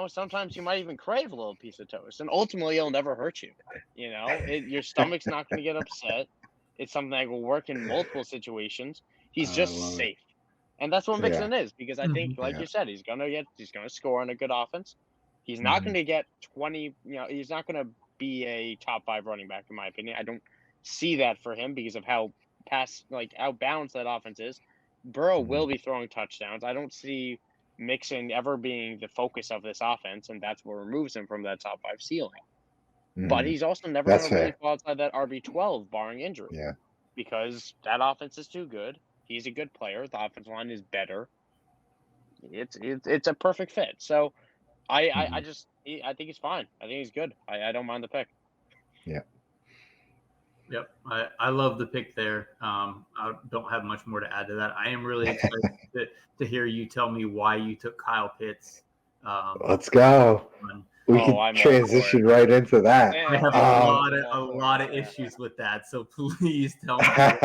Sometimes you might even crave a little piece of toast, and ultimately it'll never hurt you. Your stomach's not going to get upset. It's something that will work in multiple situations. He's just safe. And that's what Mixon is, because I think, like you said, he's gonna score on a good offense. He's not going to get 20. He's not going to be a top 5 running back, in my opinion. I don't see that for him because of how balanced that offense is. Burrow will be throwing touchdowns. I don't see Mixon ever being the focus of this offense, and that's what removes him from that top 5 ceiling. But he's also never going to really fall outside that RB12, barring injury. Yeah, because that offense is too good. He's a good player. The offensive line is better. It's a perfect fit. So I think he's fine. I think he's good. I don't mind the pick. Yeah. Yep. I love the pick there. I don't have much more to add to that. I am really excited to hear you tell me why you took Kyle Pitts. Let's go. We can transition right into that. I have a lot of issues with that, so please tell me why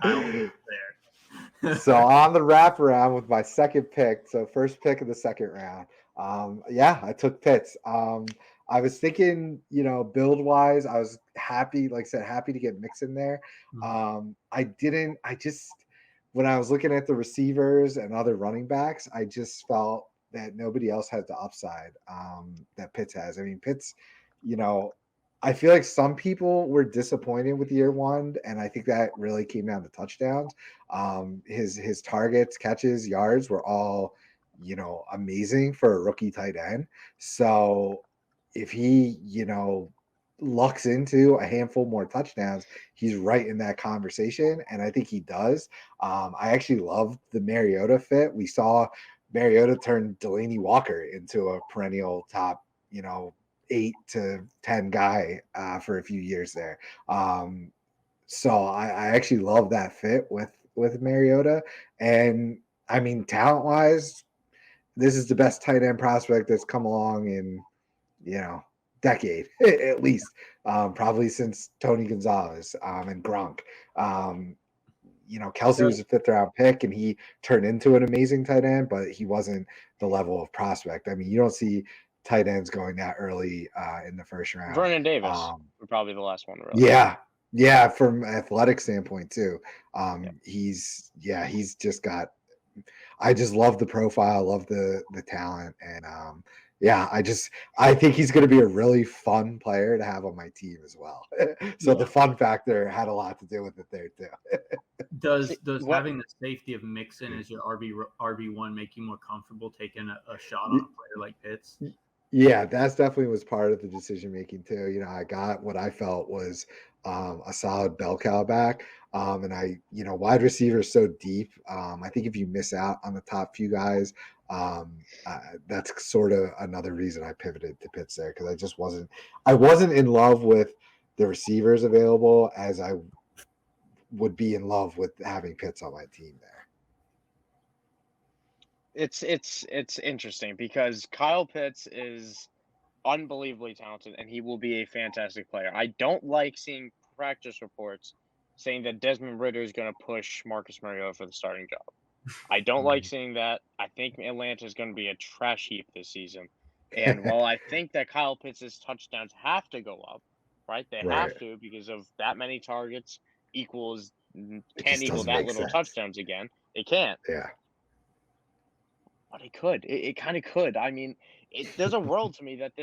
Kyle Pitts there. So on the wraparound with my second pick, so first pick of the second round, I took Pitts. I was thinking, build wise, I was happy, like I said, happy to get Mixon there. When I was looking at the receivers and other running backs, I just felt that nobody else has the upside that Pitts has. I mean, Pitts, I feel like some people were disappointed with year one, and I think that really came down to touchdowns. His targets, catches, yards were all, amazing for a rookie tight end. So if he, lucks into a handful more touchdowns, he's right in that conversation, and I think he does. I actually love the Mariota fit. We saw Mariota turned Delaney Walker into a perennial top, 8 to 10 guy for a few years there. So I actually love that fit with Mariota. And I mean, talent wise, this is the best tight end prospect that's come along in, decade at least, probably since Tony Gonzalez and Gronk. Kelsey was a 5th round pick and he turned into an amazing tight end, but he wasn't the level of prospect. I mean, you don't see tight ends going that early in the first round. Vernon Davis were probably the last one. Really. Yeah. From athletic standpoint too. He's just got, I just love the profile, love the talent. And I think he's going to be a really fun player to have on my team as well. So the fun factor had a lot to do with it there too. Does having the safety of Mixon as your RB1 make you more comfortable taking a shot on a player like Pitts? Yeah, that's definitely was part of the decision making too. I got what I felt was a solid bell cow back. And wide receiver is so deep. I think if you miss out on the top few guys, that's sort of another reason I pivoted to Pitts there, because I wasn't in love with the receivers available as I would be in love with having Pitts on my team there. It's interesting because Kyle Pitts is unbelievably talented and he will be a fantastic player. I don't like seeing practice reports saying that Desmond Ridder is going to push Marcus Mariota for the starting job. I don't like seeing that. I think Atlanta is going to be a trash heap this season. And while I think that Kyle Pitts' touchdowns have to go up, right? They have to, because of that many targets can't equal that little touchdowns again. It can't. Yeah. But it could. It kind of could. I mean, there's a world to me that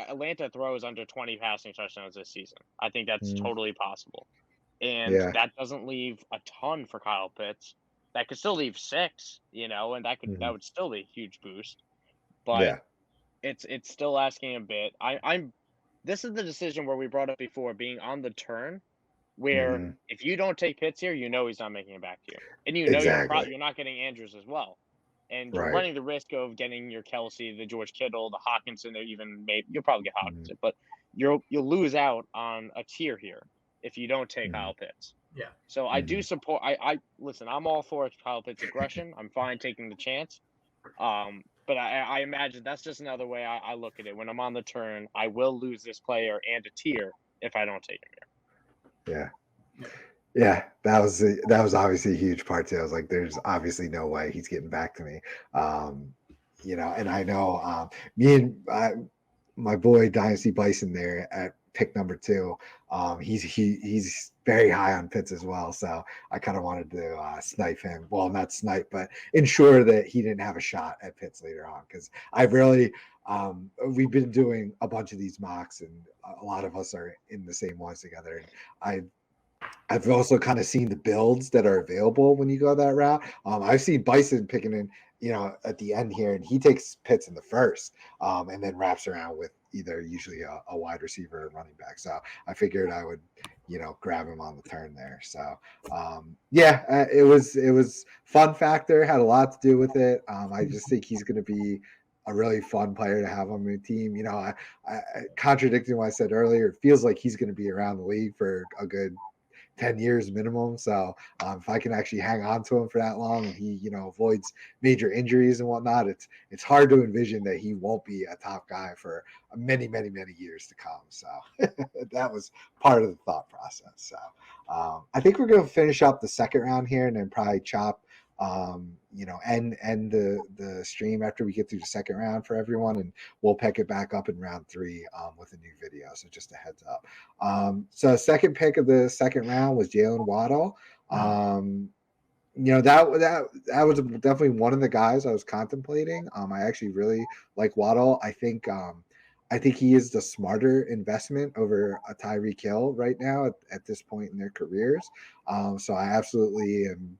Atlanta throws under 20 passing touchdowns this season. I think that's totally possible. And that doesn't leave a ton for Kyle Pitts. That could still leave 6, and that would still be a huge boost. But it's still asking a bit. This is the decision where we brought up before, being on the turn, where if you don't take Pitts here, he's not making it back to you. And you're not getting Andrews as well. And you're running the risk of getting your Kelsey, the George Kittle, the Hawkinson, or even you'll probably get Hawkinson, but you'll lose out on a tier here if you don't take Kyle Pitts. Yeah. So I do support. Listen. I'm all for Kyle Pitts' aggression. I'm fine taking the chance. But I imagine that's just another way I look at it. When I'm on the turn, I will lose this player and a tier if I don't take him here. Yeah, that was obviously a huge part too. I was like, there's obviously no way he's getting back to me. And I know me and my boy Dynasty Bison there at pick number 2. He's very high on Pitts as well. So I kind of wanted to snipe him. Well, not snipe, but ensure that he didn't have a shot at Pitts later on. Because I really, we've been doing a bunch of these mocks, and a lot of us are in the same ones together. And I've also kind of seen the builds that are available when you go that route. I've seen Bison picking in, at the end here, and he takes Pitts in the first, and then wraps around with either usually a wide receiver or running back. So I figured I would, grab him on the turn there. So it was fun factor, had a lot to do with it. I just think he's going to be a really fun player to have on the team. I contradicting what I said earlier, it feels like he's going to be around the league for a good 10 years minimum. So if I can actually hang on to him for that long and he, avoids major injuries and whatnot, it's hard to envision that he won't be a top guy for many, many, many years to come. So that was part of the thought process. So I think we're going to finish up the second round here and then probably chop, end the stream after we get through the second round for everyone, and we'll pick it back up in round 3 with a new video. So just a heads up. So second pick of the second round was Jalen Waddle. That was definitely one of the guys I was contemplating. I actually really like Waddle. I think he is the smarter investment over a Tyree Kell right now at this point in their careers. So I absolutely am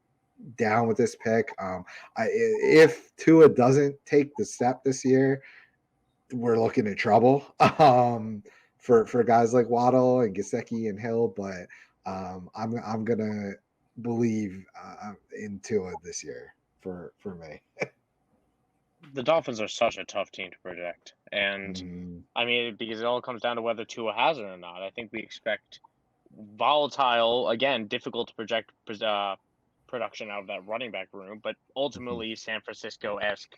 down with this pick. If Tua doesn't take the step this year, we're looking at trouble for guys like Waddle and Gesicki and Hill. But I'm gonna believe in Tua this year for me. The Dolphins are such a tough team to predict, and I mean, because it all comes down to whether Tua has it or not. I think we expect volatile, again, difficult to project production out of that running back room, but ultimately San Francisco-esque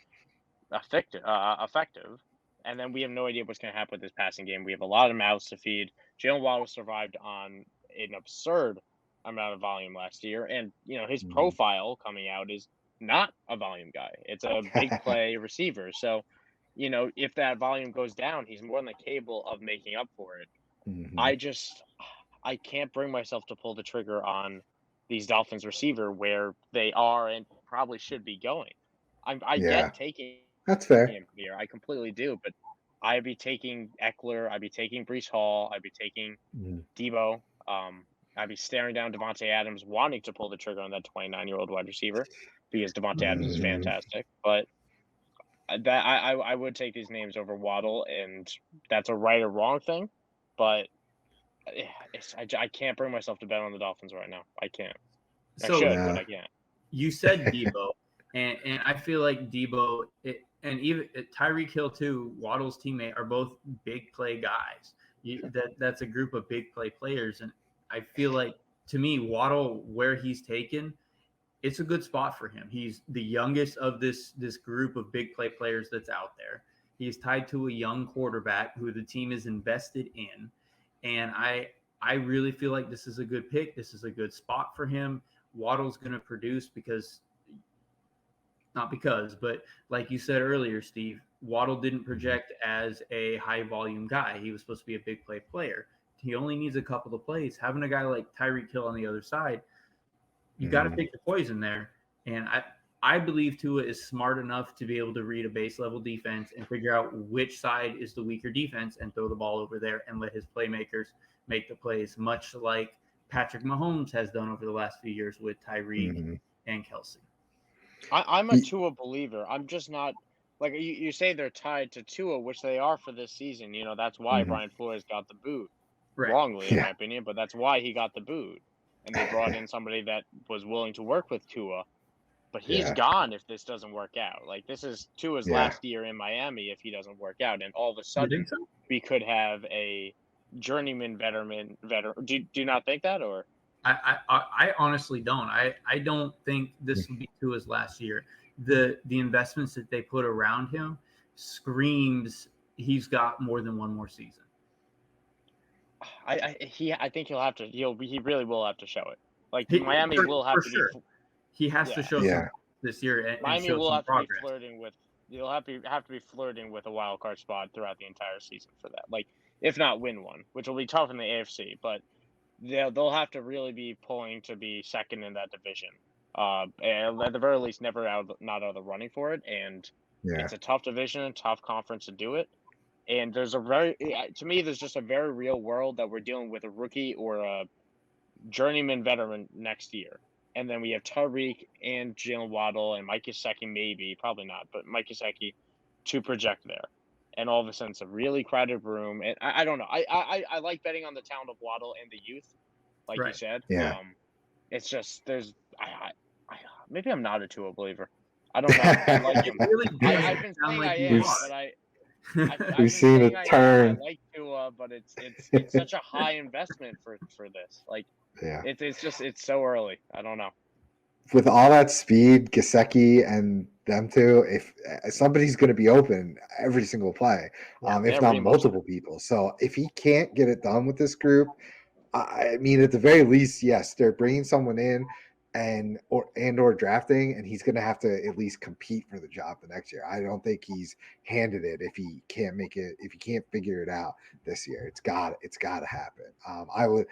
effective. And then we have no idea what's going to happen with this passing game. We have a lot of mouths to feed. Jalen Waddle survived on an absurd amount of volume last year, and his profile coming out is not a volume guy. It's a big play receiver. So, if that volume goes down, he's more than capable of making up for it. I can't bring myself to pull the trigger on these Dolphins receiver where they are and probably should be going. I get taking that's fair him here. I completely do, but I'd be taking Eckler. I'd be taking Breece Hall. I'd be taking Devo. I'd be staring down Devonte Adams, wanting to pull the trigger on that 29-year-old wide receiver because Devonte Adams is fantastic. But that I would take these names over Waddle, and that's a right or wrong thing. But I can't bring myself to bet on the Dolphins right now. I can't. I should, but I can't. You said Devo, and I feel like Devo and even Tyree Kell too, Waddle's teammate, are both big play guys. That's a group of big play players, and I feel like, to me, Waddle, where he's taken, it's a good spot for him. He's the youngest of this group of big play players that's out there. He's tied to a young quarterback who the team is invested in. And I really feel like this is a good pick. This is a good spot for him. Waddle's going to produce but like you said earlier, Steve, Waddle didn't project as a high volume guy. He was supposed to be a big play player. He only needs a couple of plays. Having a guy like Tyree Kell on the other side, you got to pick the poison there. And I believe Tua is smart enough to be able to read a base level defense and figure out which side is the weaker defense and throw the ball over there and let his playmakers make the plays, much like Patrick Mahomes has done over the last few years with Tyreek and Kelsey. I'm a Tua believer. I'm just not like you say they're tied to Tua, which they are for this season. You know, that's why Brian Flores got the boot. Wrongly, in my opinion, but that's why he got the boot. And they brought in somebody that was willing to work with Tua. But he's gone if this doesn't work out. Like, this is Tua's last year in Miami if he doesn't work out. And all of a sudden, we could have a journeyman veteran. Do you not think that? Or I honestly don't. I don't think this will be Tua's last year. The investments that they put around him screams he's got more than one more season. I think he really will have to show it. Like, Miami will have to be. He has to show something this year. And Miami show will some have progress. to be flirting with. You'll have to be flirting with a wild card spot throughout the entire season for that. Like, if not win one, which will be tough in the AFC, but they'll have to really be pulling to be second in that division. And at the very least, not out of the running for it. And it's a tough division, tough conference to do it. And there's there's just a very real world that we're dealing with a rookie or a journeyman veteran next year. And then we have Tyreek and Jalen Waddle and Mike Gesicki, maybe, probably not, but Mike Gesicki to project there. And all of a sudden, it's a really crowded room. And I don't know. I like betting on the talent of Waddle and the youth, like you said. Yeah. It's just maybe I'm not a Tua believer. I don't know. I like him. I've been saying I am, but we've seen a turn. I like Tua, but it's such a high investment for this. Like, it's so early. I don't know. With all that speed, Gesicki and them two, if somebody's going to be open every single play, if not multiple people. So if he can't get it done with this group, I mean, at the very least, yes, they're bringing someone in or drafting, and he's going to have to at least compete for the job the next year. I don't think he's handed it if he can't make it, if he can't figure it out this year. It's got to happen. I would,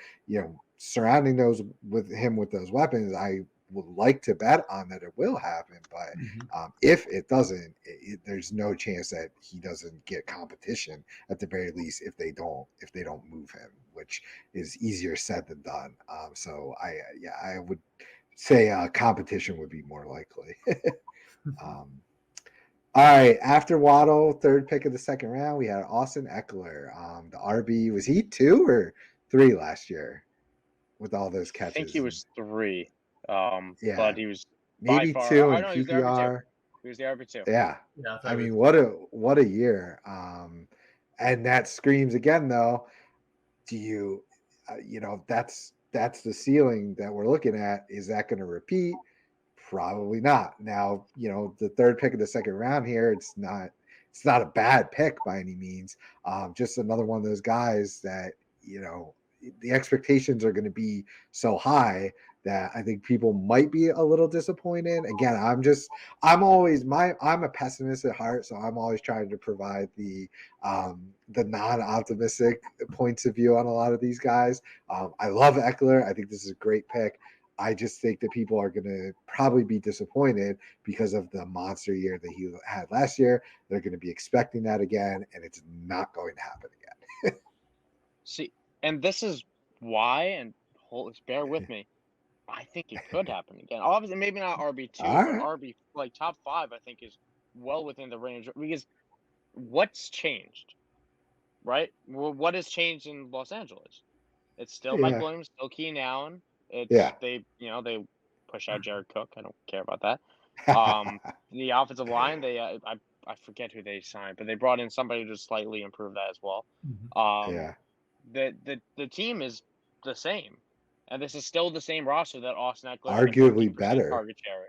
surrounding those with those weapons, I would like to bet on that it will happen, but if it doesn't, there's no chance that he doesn't get competition at the very least if they don't move him, which is easier said than done. So I would say competition would be more likely. All right, after Waddle, third pick of the second round, we had Austin Eckler. The RB, was he 2 or 3 last year with all those catches? I think he was 3. But he was maybe 2 in PPR. He was the RB2. Yeah. I mean, what a year. And that screams again, though. Do you, that's the ceiling that we're looking at. Is that going to repeat? Probably not. Now, the third pick of the second round here, it's not a bad pick by any means. Just another one of those guys that, the expectations are going to be so high that I think people might be a little disappointed. Again, I'm a pessimist at heart, so I'm always trying to provide the non-optimistic points of view on a lot of these guys. I love Eckler. I think this is a great pick. I just think that people are going to probably be disappointed because of the monster year that he had last year. They're going to be expecting that again, and it's not going to happen again. See, and this is why, and bear with me, I think it could happen again. Obviously, maybe not RB2, but RB, like top 5, I think is well within the range. Because what's changed, right? Well, what has changed in Los Angeles? It's still Mike Williams, still Keenan Allen. They push out Jared Cook. I don't care about that. The offensive line, I forget who they signed, but they brought in somebody to slightly improve that as well. The team is the same, and this is still the same roster that Austin Eckler arguably better target share.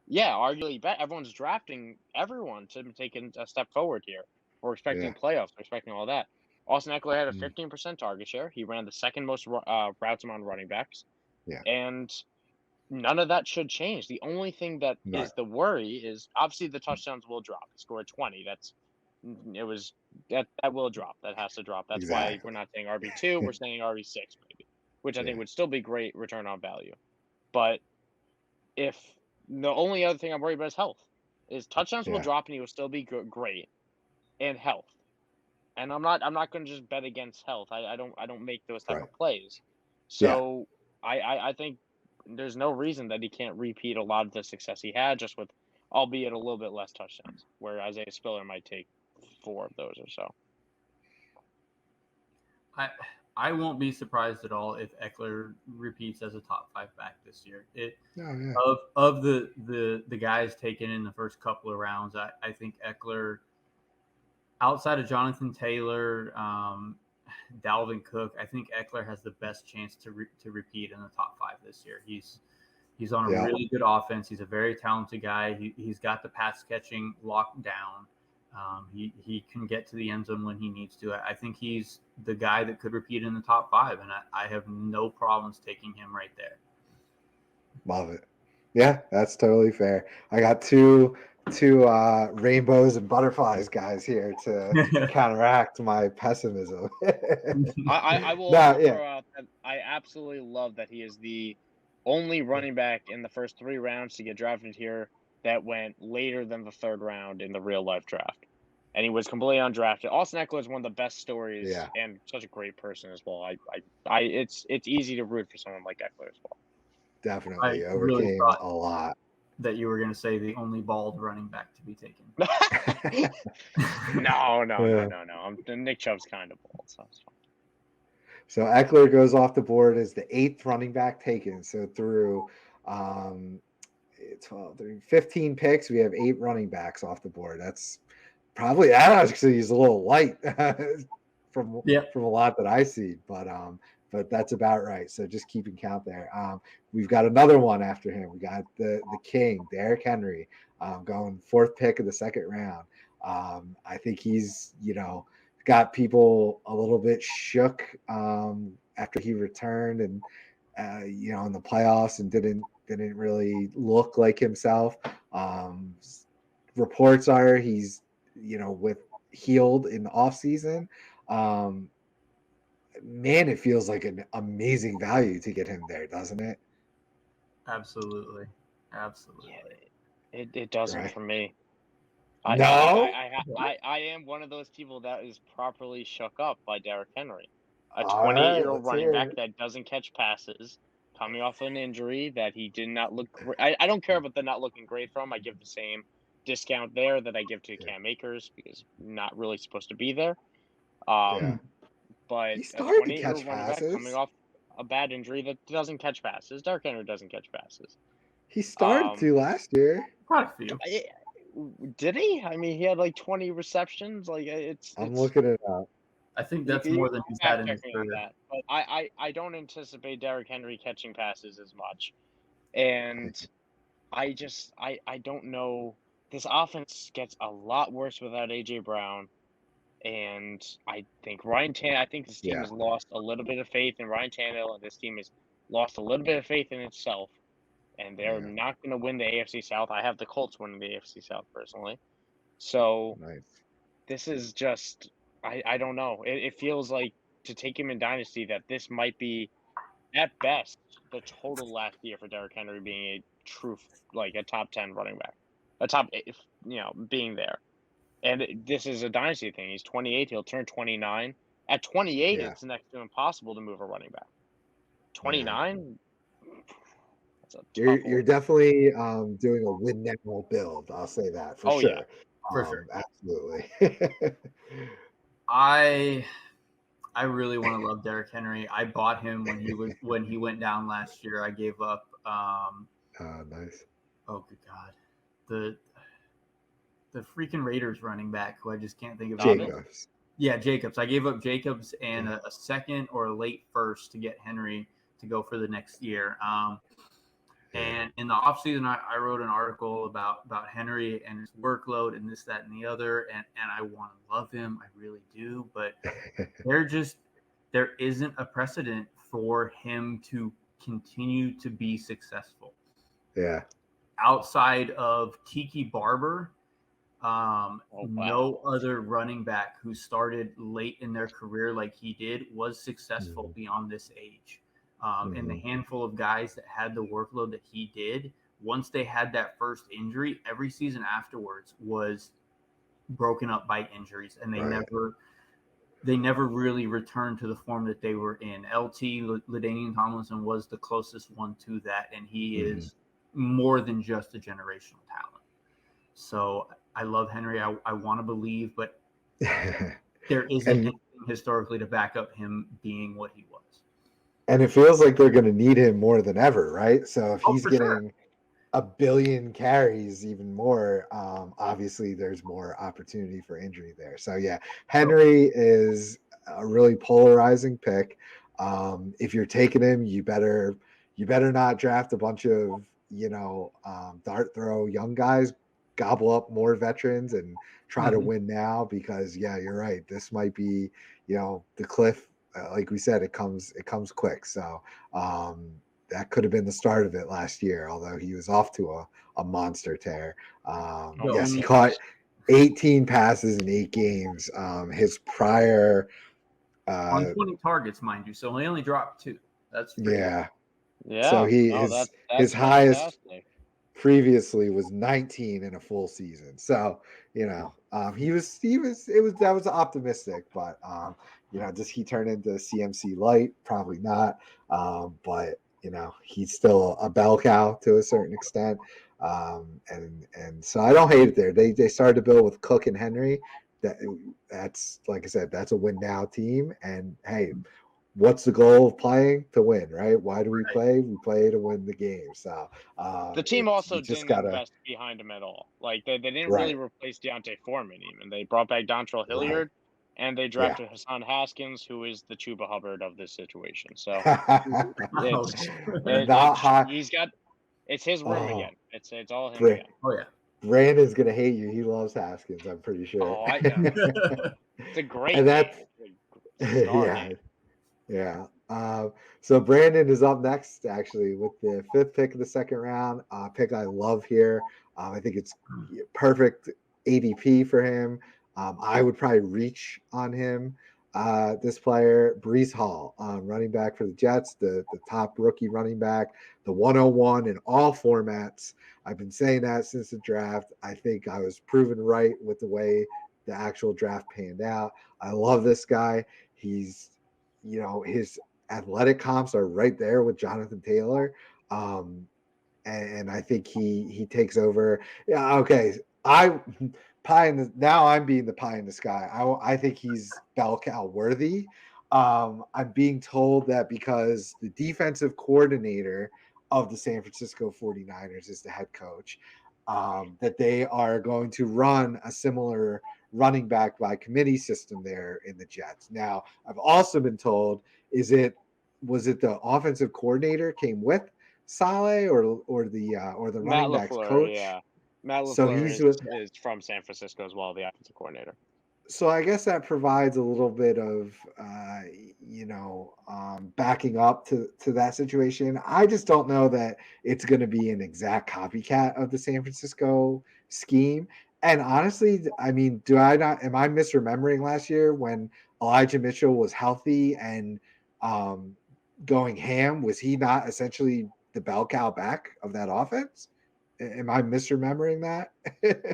Yeah, arguably better. Everyone's drafting everyone to take a step forward here. We're expecting playoffs. We're expecting all that. Austin Eckler had a 15% target share. He ran the second most routes among running backs. Yeah, and none of that should change. The only thing that is the worry is obviously the touchdowns will drop. He scored 20. That will drop. That has to drop. That's why we're not saying RB2. We're saying RB6 maybe, which I think would still be great return on value. But if the only other thing I'm worried about is health. Is touchdowns will Yeah. drop and he will still be great, and health. And I'm not going to just bet against health. I don't make those type of plays. So I think there's no reason that he can't repeat a lot of the success he had, just with, albeit a little bit less touchdowns, where Isaiah Spiller might take 4 of those or so. I won't be surprised at all if Eckler repeats as a top 5 back this year. Of the guys taken in the first couple of rounds, I think Eckler, outside of Jonathan Taylor, Dalvin Cook, I think Eckler has the best chance to repeat in the top 5 this year. He's on a really good offense. He's a very talented guy. He's got the pass catching locked down. He can get to the end zone when he needs to. I think he's the guy that could repeat in the top 5, and I have no problems taking him right there. Love it. Yeah, that's totally fair. I got two rainbows and butterflies guys here to counteract my pessimism. I will throw out that I absolutely love that he is the only running back in the first 3 rounds to get drafted here that went later than the 3rd round in the real life draft. And he was completely undrafted. Austin Eckler is one of the best stories and such a great person as well. It's easy to root for someone like Eckler as well. Definitely overcame a lot. That you were going to say the only bald running back to be taken. No. Nick Chubb's kind of bald, so it's fine. So Eckler goes off the board as the 8th running back taken. So through 15 picks, we have 8 running backs off the board. That's probably actually he's a little light from a lot that I see, but that's about right. So just keeping count there. We've got another one after him. We got the king, Derrick Henry, going 4th pick of the 2nd round. I think he's, got people a little bit shook after he returned and, in the playoffs and didn't really look like himself. Reports are he's, with healed in the off season. Man, it feels like an amazing value to get him there, doesn't it? Absolutely. Yeah, it doesn't for me. I am one of those people that is properly shook up by Derrick Henry, a 28-year-old running back that doesn't catch passes, coming off an injury that he did not look great. I don't care about the not looking great from. I give the same discount there that I give to Cam Akers because not really supposed to be there. But he a started 28-year-old running back coming off a bad injury that doesn't catch passes. Derrick Henry doesn't catch passes. He started to last year. Quite a few. Did he? I mean, he had like 20 receptions. Like I'm looking it up. I think that's more than he's had in his career. But I don't anticipate Derrick Henry catching passes as much, and I don't know. This offense gets a lot worse without AJ Brown, and I think this team has lost a little bit of faith in Ryan Tannehill, and this team has lost a little bit of faith in itself. And they're not going to win the AFC South. I have the Colts winning the AFC South personally. So this is just, I don't know. It feels like to take him in Dynasty that this might be, at best, the total last year for Derrick Henry being a true, like a top 10 running back. A top, being there. And this is a Dynasty thing. He's 28. He'll turn 29. At 28, it's next to impossible to move a running back. 29? You're definitely doing a win now build. I'll say that for sure. Yeah. For sure, absolutely. I really want to love Derrick Henry. I bought him when he went down last year. I gave up. Nice. Oh good God, the freaking Raiders running back who I just can't think of. Jacobs. Yeah, Jacobs. I gave up Jacobs and a second or a late first to get Henry to go for the next year. And in the offseason, I wrote an article about Henry and his workload and this, that, and the other. And I want to love him. I really do. But there isn't a precedent for him to continue to be successful. Yeah. Outside of Tiki Barber, no other running back who started late in their career like he did was successful beyond this age. And the handful of guys that had the workload that he did once they had that first injury, every season afterwards was broken up by injuries, and they never really returned to the form that they were in. LaDainian Tomlinson was the closest one to that, and he is more than just a generational talent. So I love Henry. I want to believe, but there isn't anything historically to back up him being what he was. And it feels like they're going to need him more than ever, right? So if he's getting a billion carries, even more, obviously there's more opportunity for injury there. So yeah, Henry is a really polarizing pick. If you're taking him, you better not draft a bunch of dart throw young guys, gobble up more veterans, and try to win now, because you're right. This might be the cliff. Like we said, it comes quick. So that could have been the start of it last year, although he was off to a monster tear. Yes, he caught 18 passes in 8 games. His prior on 20 targets, mind you, so he only dropped 2. That's yeah. So his highest previously was 19 in a full season. So that was optimistic, but does he turn into CMC light? Probably not. But he's still a bell cow to a certain extent. And so I don't hate it there. They started to build with Cook and Henry. That's like I said, that's a win now team. And hey, what's the goal of playing? To win, right? Why do we play? We play to win the game. So the team also didn't invest behind him at all. Like they didn't really replace Deontay Foreman even. They brought back Dontrell Hilliard. And they drafted Hassan Haskins, who is the Chuba Hubbard of this situation. So it's his room again. It's all him again. Oh yeah, Brandon's gonna hate you. He loves Haskins, I'm pretty sure. Oh, I know. It's a great game. Yeah. So Brandon is up next, actually, with the 5th pick of the 2nd round. Pick I love here. I think it's perfect ADP for him. I would probably reach on him. This player, Breece Hall, running back for the Jets, the top rookie running back, the 101 in all formats. I've been saying that since the draft. I think I was proven right with the way the actual draft panned out. I love this guy. He's, his athletic comps are right there with Jonathan Taylor. And I think he takes over. Yeah, okay. Now I'm being the pie in the sky. I think he's bell cow worthy. I'm being told that because the defensive coordinator of the San Francisco 49ers is the head coach, that they are going to run a similar running back by committee system there in the Jets. Now, I've also been told, was it the offensive coordinator came with Saleh or the running backs coach? Yeah. Matt LaFleur is from San Francisco as well, the offensive coordinator. So I guess that provides a little bit of, backing up to that situation. I just don't know that it's going to be an exact copycat of the San Francisco scheme. And honestly, I mean, am I misremembering last year when Elijah Mitchell was healthy and going ham? Was he not essentially the bell cow back of that offense? Am I misremembering that?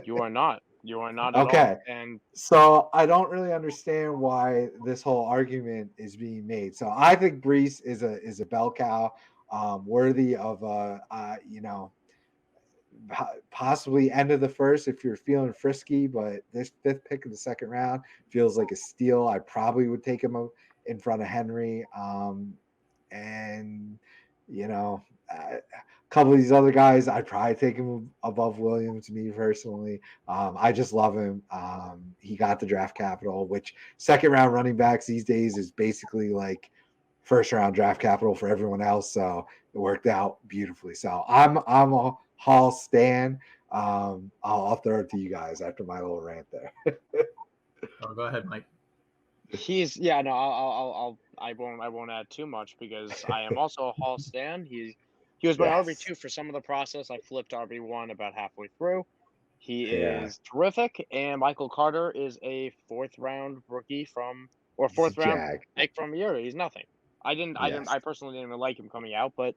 You are not. You are not at all. And so I don't really understand why this whole argument is being made. So I think Breece is a bell cow, worthy of possibly end of the first if you're feeling frisky. But this 5th pick of the 2nd round feels like a steal. I probably would take him in front of Henry. A couple of these other guys, I'd probably take him above Williams, me personally. I just love him. He got the draft capital, which 2nd round running backs these days is basically like 1st round draft capital for everyone else. So it worked out beautifully. So I'm a Hall stan. I'll throw it to you guys after my little rant there. Go ahead, Mike. I won't add too much because I am also a Hall stan. He was my RB2 for some of the process. I flipped RB1 about halfway through. He is terrific, and Michael Carter is a 4th round rookie round pick from a year. He's nothing. I personally didn't even like him coming out, but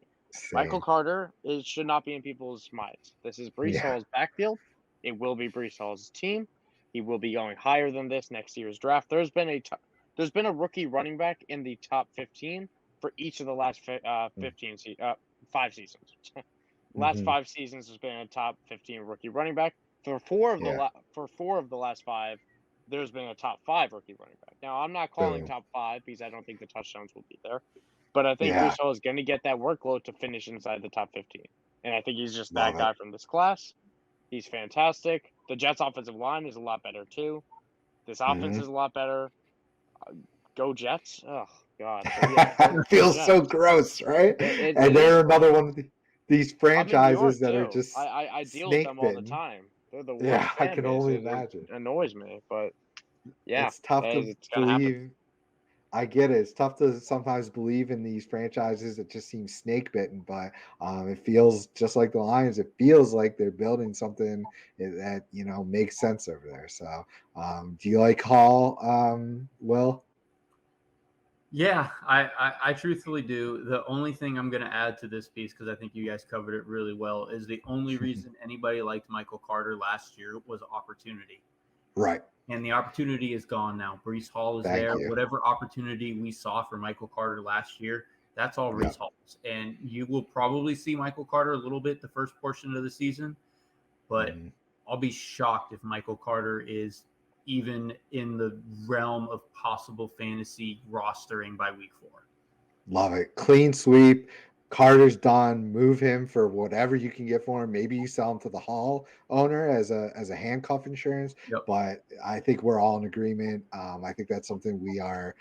Michael Carter should not be in people's minds. This is Breece Hall's backfield. It will be Breece Hall's team. He will be going higher than this next year's draft. There's been a rookie running back in the top 15 for each of the last 5 seasons. Last 5 seasons, there's been a top 15 rookie running back. For four of the last 5, there's been a top 5 rookie running back. Now, I'm not calling top 5 because I don't think the touchdowns will be there. But I think Breece Hall is going to get that workload to finish inside the top 15. And I think he's just that guy from this class. He's fantastic. The Jets' offensive line is a lot better, too. This offense is a lot better. Go Jets. Oh, God. It feels so gross, right? And they're another one of these franchises that are just I deal with them all the time. They're the worst I can only imagine. It annoys me, but it's tough to believe. I get it. It's tough to sometimes believe in these franchises that just seem snake bitten, but it feels just like the Lions. It feels like they're building something that makes sense over there. So, do you like Hall, Will? Yeah, I truthfully do. The only thing I'm going to add to this piece, because I think you guys covered it really well, is the only reason anybody liked Michael Carter last year was opportunity. Right. And the opportunity is gone now. Breece Hall is there. Whatever opportunity we saw for Michael Carter last year, that's all Breece Hall's. And you will probably see Michael Carter a little bit the first portion of the season, but I'll be shocked if Michael Carter is even in the realm of possible fantasy rostering by week 4. Love it. Clean sweep. Carter's done. Move him for whatever you can get for him. Maybe you sell him to the Hall owner as a handcuff insurance. But I think we're all in agreement. I think that's something we are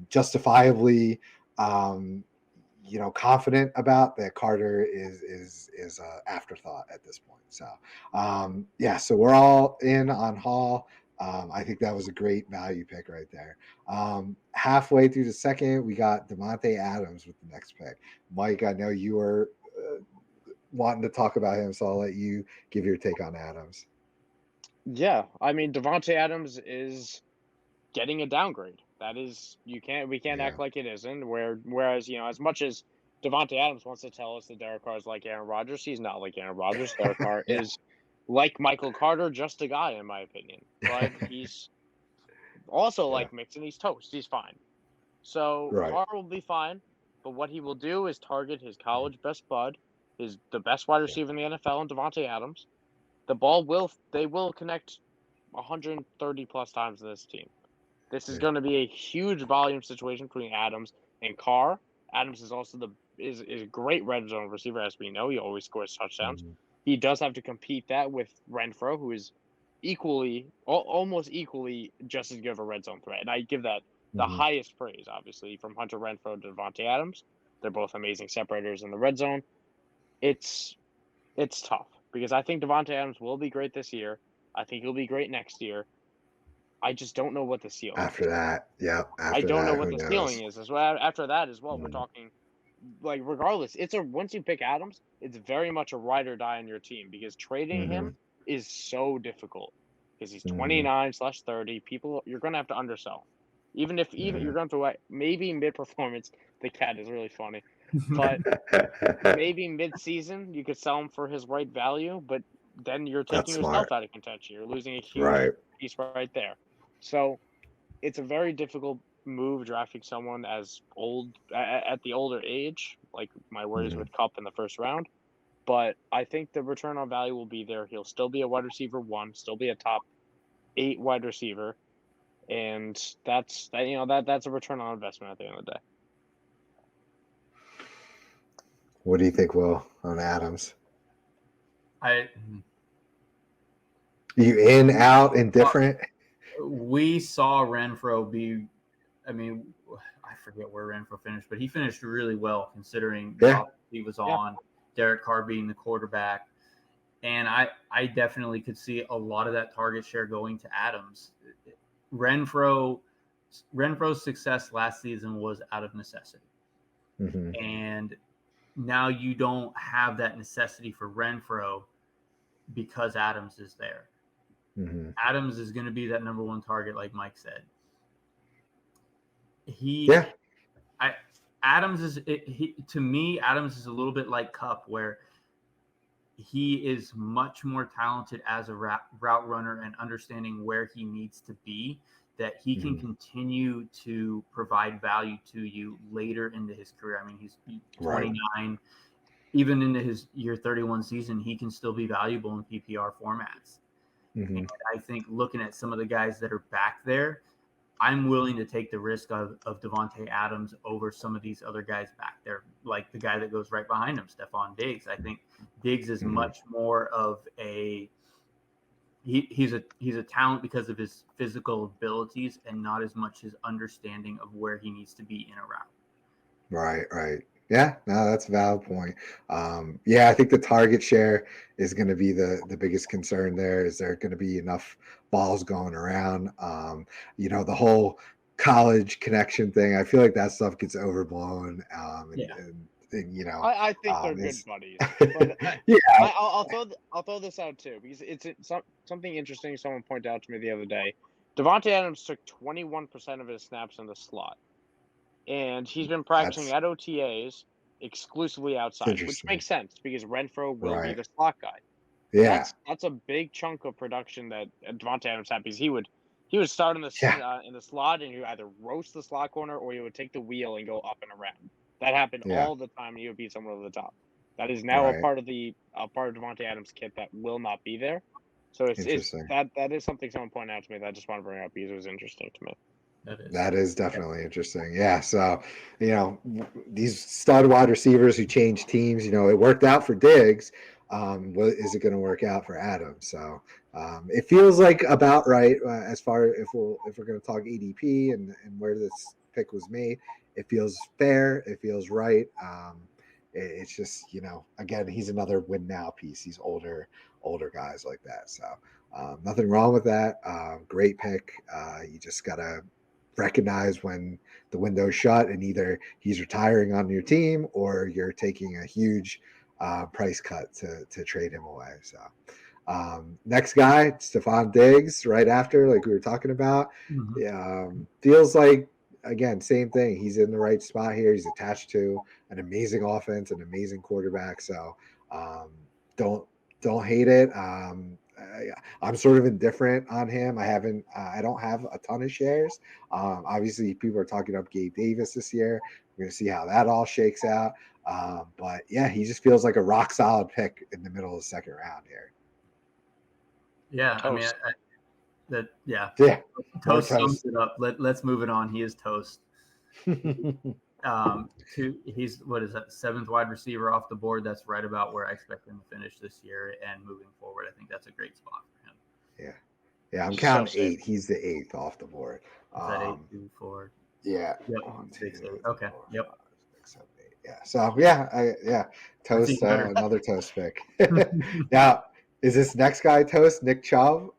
justifiably confident about, that Carter is an afterthought at this point. So so we're all in on Hall. I think that was a great value pick right there. Halfway through the second, we got Demonte Adams with the next pick. Mike, I know you were wanting to talk about him, so I'll let you give your take on Adams. Yeah, I mean, Devonte Adams is getting a downgrade. That is, we can't act like it isn't. Whereas, as much as Devonte Adams wants to tell us that Derek Carr is like Aaron Rodgers, he's not like Aaron Rodgers. Derek Carr is like Michael Carter, just a guy, in my opinion. But he's also like Mixon. He's toast. He's fine. So Carr will be fine. But what he will do is target his college best bud, the best wide receiver in the NFL, and Devonte Adams. The ball will connect 130 plus times to this team. This is going to be a huge volume situation between Adams and Carr. Adams is also is a great red zone receiver, as we know. He always scores touchdowns. He does have to compete that with Renfrow, who is almost equally just as good of a red zone threat. And I give that the highest praise, obviously, from Hunter Renfrow to Devonte Adams. They're both amazing separators in the red zone. It's tough because I think Devonte Adams will be great this year. I think he'll be great next year. I just don't know what the ceiling is. After that, I don't know what the ceiling is. As well, after that as well, we're talking, like, regardless, once you pick Adams, it's very much a ride or die on your team because trading him is so difficult because he's 29/30. People, you're going to have to undersell. Even you're going to maybe mid-performance, the cat is really funny, but maybe mid-season you could sell him for his right value, but then you're taking yourself out of contention. You're losing a huge piece right there. So it's a very difficult move drafting someone as old at the older age, like my worries with Kupp in the first round. But I think the return on value will be there. He'll still be a wide receiver 1, still be a top 8 wide receiver, and that's a return on investment at the end of the day. What do you think, Will, on Adams? You in, out, indifferent? We saw Renfrow be, I forget where Renfrow finished, but he finished really well considering he was on, Derek Carr being the quarterback. And I definitely could see a lot of that target share going to Adams. Renfro's success last season was out of necessity. And now you don't have that necessity for Renfrow because Adams is there. Adams is going to be that number 1 target, like Mike said. Adams is to me. Adams is a little bit like Kupp, where he is much more talented as a route runner and understanding where he needs to be, that he can continue to provide value to you later into his career. I mean, he's 29, right. Even into his year 31 season, he can still be valuable in PPR formats. And I think looking at some of the guys that are back there, I'm willing to take the risk of Devonte Adams over some of these other guys back there, like the guy that goes right behind him, Stefan Diggs. I think Diggs is much more of he's a talent because of his physical abilities and not as much his understanding of where he needs to be in a route. Right. Yeah, no, that's a valid point. I think the target share is going to be the biggest concern there. Is there going to be enough balls going around? The whole college connection thing, I feel like that stuff gets overblown. I think they're good buddies. But I'll throw this out too, because it's something interesting someone pointed out to me the other day. Devonte Adams took 21% of his snaps in the slot. And he's been practicing at OTAs exclusively outside, which makes sense because Renfro will be the slot guy. Yeah, that's a big chunk of production that Devonte Adams had, because he would start in the slot, and he would either roast the slot corner or he would take the wheel and go up and around. That happened all the time, and he would beat someone over the top. That is now a part of Devonte Adams' kit that will not be there. So it's that is something someone pointed out to me that I just want to bring up because it was interesting to me. That is definitely interesting. Yeah. So, these stud wide receivers who change teams, it worked out for Diggs. Is it going to work out for Adams? So, it feels like about right as far if we're going to talk ADP and where this pick was made. It feels fair. It feels right. It's just, again, he's another win now piece. He's older guys like that. So, nothing wrong with that. Great pick. You just got to recognize when the window's shut and either he's retiring on your team or you're taking a huge price cut to trade him away. So next guy, Stefan Diggs, right after, like we were talking about. Feels like, again, same thing. He's in the right spot here. He's attached to an amazing offense, an amazing quarterback. So don't hate it. I'm sort of indifferent on him. I don't have a ton of shares. Obviously, people are talking up Gabe Davis this year. We're going to see how that all shakes out. But yeah, he just feels like a rock solid pick in the middle of the second round here. Yeah, toast. I mean, Toast sums it up. Let's move it on. He is toast. He's what is that, 7th wide receiver off the board. That's right about where I expect him to finish this year and moving forward. I think that's a great spot for him. Yeah. I'm counting 8. He's the 8th off the board. Is that 8, 2, 4? Yeah. Yep. 6, 8. Okay. 4, yep. 5, 6, 7, 8. Yeah. So Toast, another Toast pick. Now, is this next guy Toast? Nick Chubb?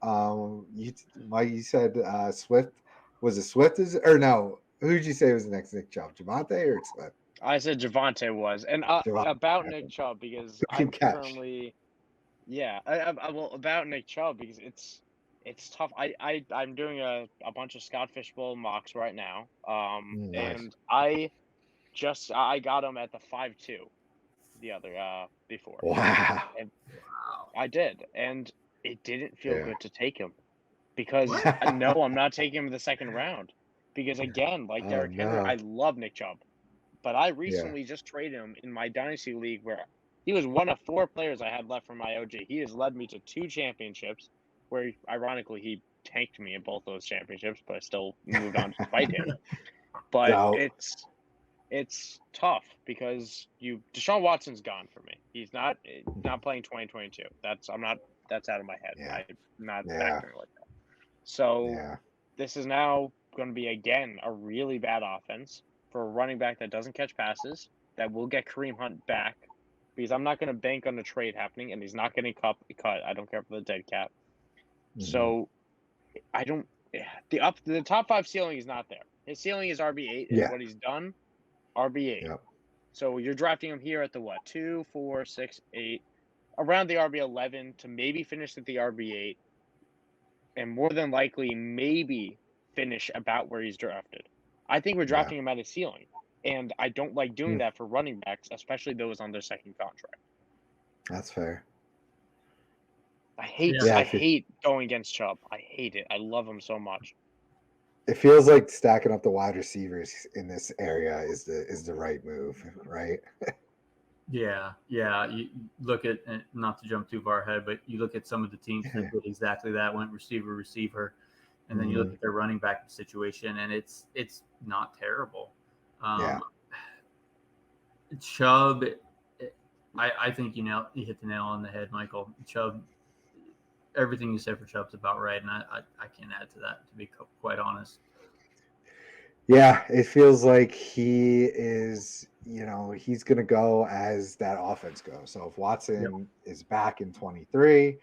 You said Swift. Was it Swift? Or no? Who did you say was the next Nick Chubb? Javonte or Swift? I said Javonte was. And about Nick Chubb, because I'm currently about Nick Chubb, because it's tough. I'm doing a bunch of Scott Fishbowl mocks right now. Nice. And I got him at the 5-2 the other before. Wow. And I did, and it didn't feel good to take him, because no, I'm not taking him in the second round. Because again, like Derrick Henry, I love Nick Chubb, but I recently just traded him in my Dynasty league where he was one of 4 players I had left from my OG. He has led me to 2 championships, where ironically he tanked me in both those championships, but I still moved on to fight him. But it's tough because Deshaun Watson's gone for me. He's not playing 2022. That's out of my head. I'm not factoring like that. So this is now going to be, again, a really bad offense for a running back that doesn't catch passes, that will get Kareem Hunt back, because I'm not going to bank on the trade happening, and he's not getting cut. I don't care for the dead cap. So the top 5 ceiling is not there. His ceiling is RB8, and what he's done, RB8. Yep. So you're drafting him here at the 2, 4, 6, 8, around the RB11 to maybe finish at the RB8, and more than likely maybe finish about where he's drafted. I think we're drafting him at his ceiling. And I don't like doing that for running backs, especially those on their second contract. That's fair. I hate going against Chubb. I hate it. I love him so much. It feels like stacking up the wide receivers in this area is the right move, right? Yeah. You look at, not to jump too far ahead, but you look at some of the teams that did exactly that, went receiver, and then you look at their running back situation, and it's not terrible. Chubb, I think you hit the nail on the head, Michael. Chubb, everything you said for Chubb's about right, and I can't add to that, to be quite honest. Yeah, it feels like he is, he's going to go as that offense goes. So if Watson is back in 23,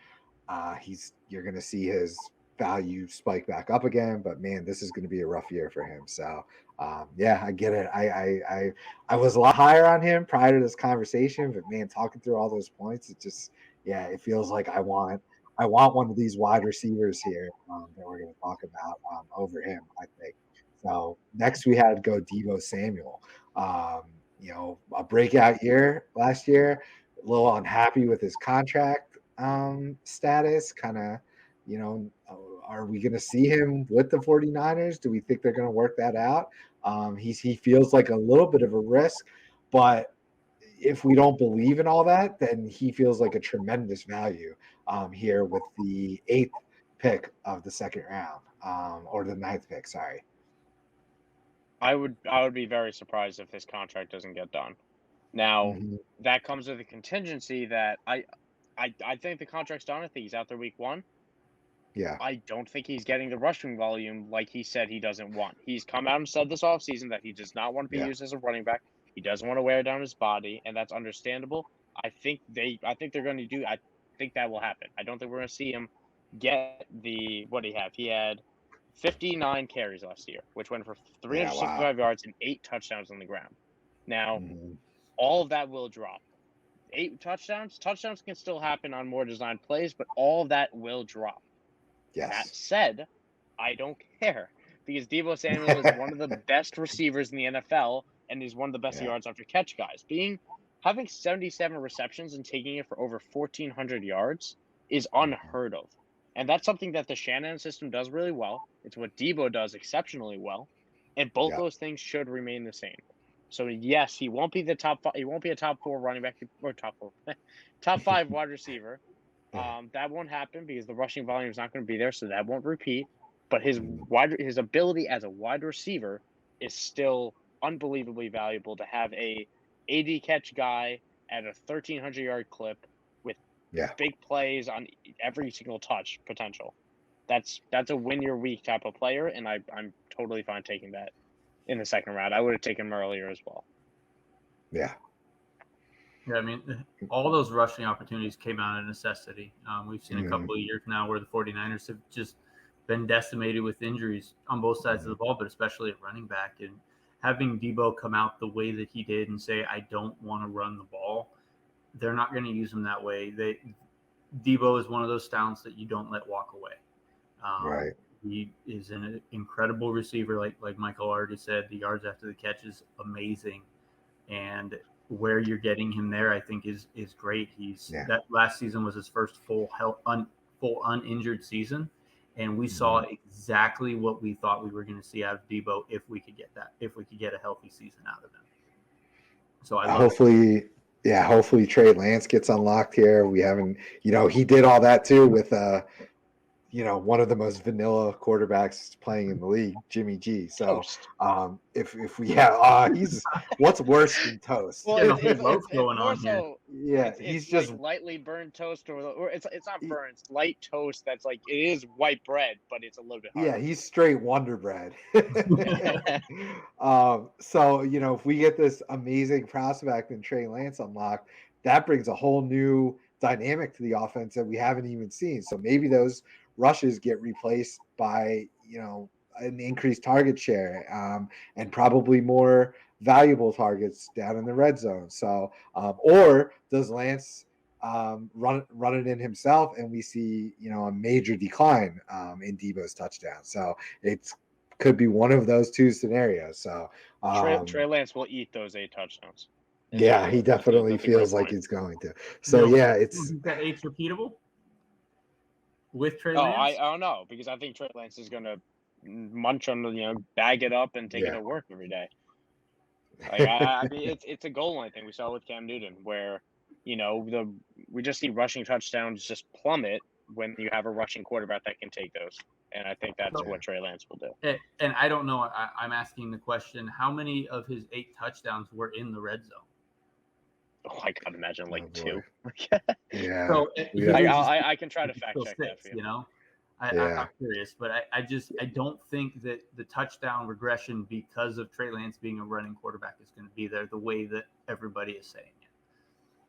you're going to see his value spike back up again. But man, this is going to be a rough year for him. So I get it. I was a lot higher on him prior to this conversation, but man, talking through all those points, it feels like I want one of these wide receivers here that we're going to talk about over him, I think. So next we had go Devo Samuel. A breakout year last year, a little unhappy with his contract status. Kind of, are we going to see him with the 49ers? Do we think they're going to work that out? He feels like a little bit of a risk, but if we don't believe in all that, then he feels like a tremendous value here with the 8th pick of the second round, or the 9th pick, sorry. I would be very surprised if his contract doesn't get done. Now, that comes with a contingency that I think the contract's done. I think he's out there week 1. Yeah. I don't think he's getting the rushing volume like he said he doesn't want. He's come out and said this offseason that he does not want to be used as a running back. He doesn't want to wear down his body, and that's understandable. I think they're going to do. I think that will happen. I don't think we're going to see him get what he had. He had 59 carries last year, which went for 365 yards and 8 touchdowns on the ground. Now, all of that will drop. 8 touchdowns. Touchdowns can still happen on more designed plays, but all of that will drop. Yes. That said, I don't care because Devo Samuel is one of the best receivers in the NFL and is one of the best yards after catch guys. Having 77 receptions and taking it for over 1,400 yards is unheard of. And that's something that the Shanahan system does really well. It's what Devo does exceptionally well. And both those things should remain the same. So yes, he won't be he won't be a top 4 running back or top 5 wide receiver. That won't happen because the rushing volume is not going to be there, so that won't repeat. But his ability as a wide receiver is still unbelievably valuable to have a 80 catch guy at a 1,300-yard clip with big plays on every single touch potential. That's a win your week type of player, and I'm totally fine taking that in the second round. I would have taken him earlier as well. Yeah. Yeah, I mean, all those rushing opportunities came out of necessity. We've seen a couple of years now where the 49ers have just been decimated with injuries on both sides of the ball, but especially at running back. And having Devo come out the way that he did and say, I don't want to run the ball, they're not going to use him that way. Devo is one of those talents that you don't let walk away. Right. He is an incredible receiver, like Michael already said. The yards after the catch is amazing. And where you're getting him there, I think is great. That last season was his first full uninjured season, and we saw exactly what we thought we were going to see out of Devo if we could get a healthy season out of him. So hopefully Trey Lance gets unlocked here. We haven't, he did all that too with one of the most vanilla quarterbacks playing in the league, Jimmy G. So if we have, he's what's worse than toast? Well, it's going on here. He's just like lightly burned toast, or it's not burnt, it's light toast. That's like it is white bread, but it's a little bit harder. Yeah, he's straight Wonder Bread. So if we get this amazing prospect in Trey Lance unlocked, that brings a whole new dynamic to the offense that we haven't even seen. So maybe those rushes get replaced by an increased target share and probably more valuable targets down in the red zone. So or does Lance run it in himself and we see a major decline in Devo's touchdown? So it's could be one of those two scenarios. So Trey Lance will eat those 8 touchdowns. Yeah, he definitely feels like he's going to. So yeah, it's that 8's repeatable with Trey Oh, Lance. I don't know, because I think Trey Lance is going to munch on bag it up and take it to work every day. Like, I mean, it's a goal line thing we saw with Cam Newton, where we just see rushing touchdowns just plummet when you have a rushing quarterback that can take those. And I think that's what Trey Lance will do. And I don't know. I'm asking the question: how many of his 8 touchdowns were in the red zone? Oh, I can't imagine 2. Yeah. So I can try to fact check that for you. I'm curious, but I don't think that the touchdown regression because of Trey Lance being a running quarterback is going to be there the way that everybody is saying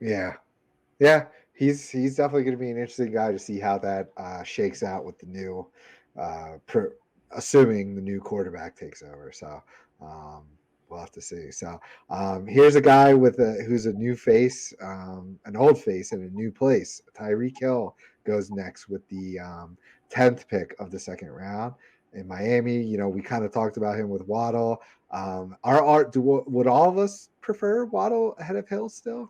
it. Yeah. He's definitely going to be an interesting guy to see how that shakes out with the new, assuming the new quarterback takes over. So we'll have to see. So here's a guy who's a new face, an old face in a new place. Tyree Kell goes next with the 10th pick of the second round in Miami. We kind of talked about him with Waddle. Would all of us prefer Waddle ahead of Hill still?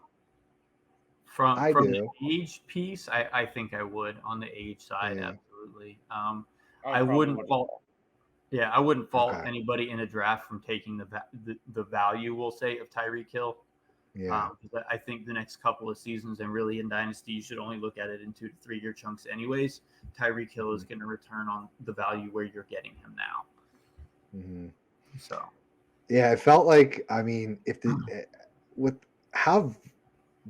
From the age piece, I think I would on the age side, absolutely. I wouldn't fault. Yeah, I wouldn't fault anybody in a draft from taking the value, we'll say, of Tyree Kell. Yeah, I think the next couple of seasons, and really in Dynasty, you should only look at it in 2 to 3 year chunks anyways. Tyree Kell is going to return on the value where you're getting him now. Mm-hmm. So, yeah, it felt like, with how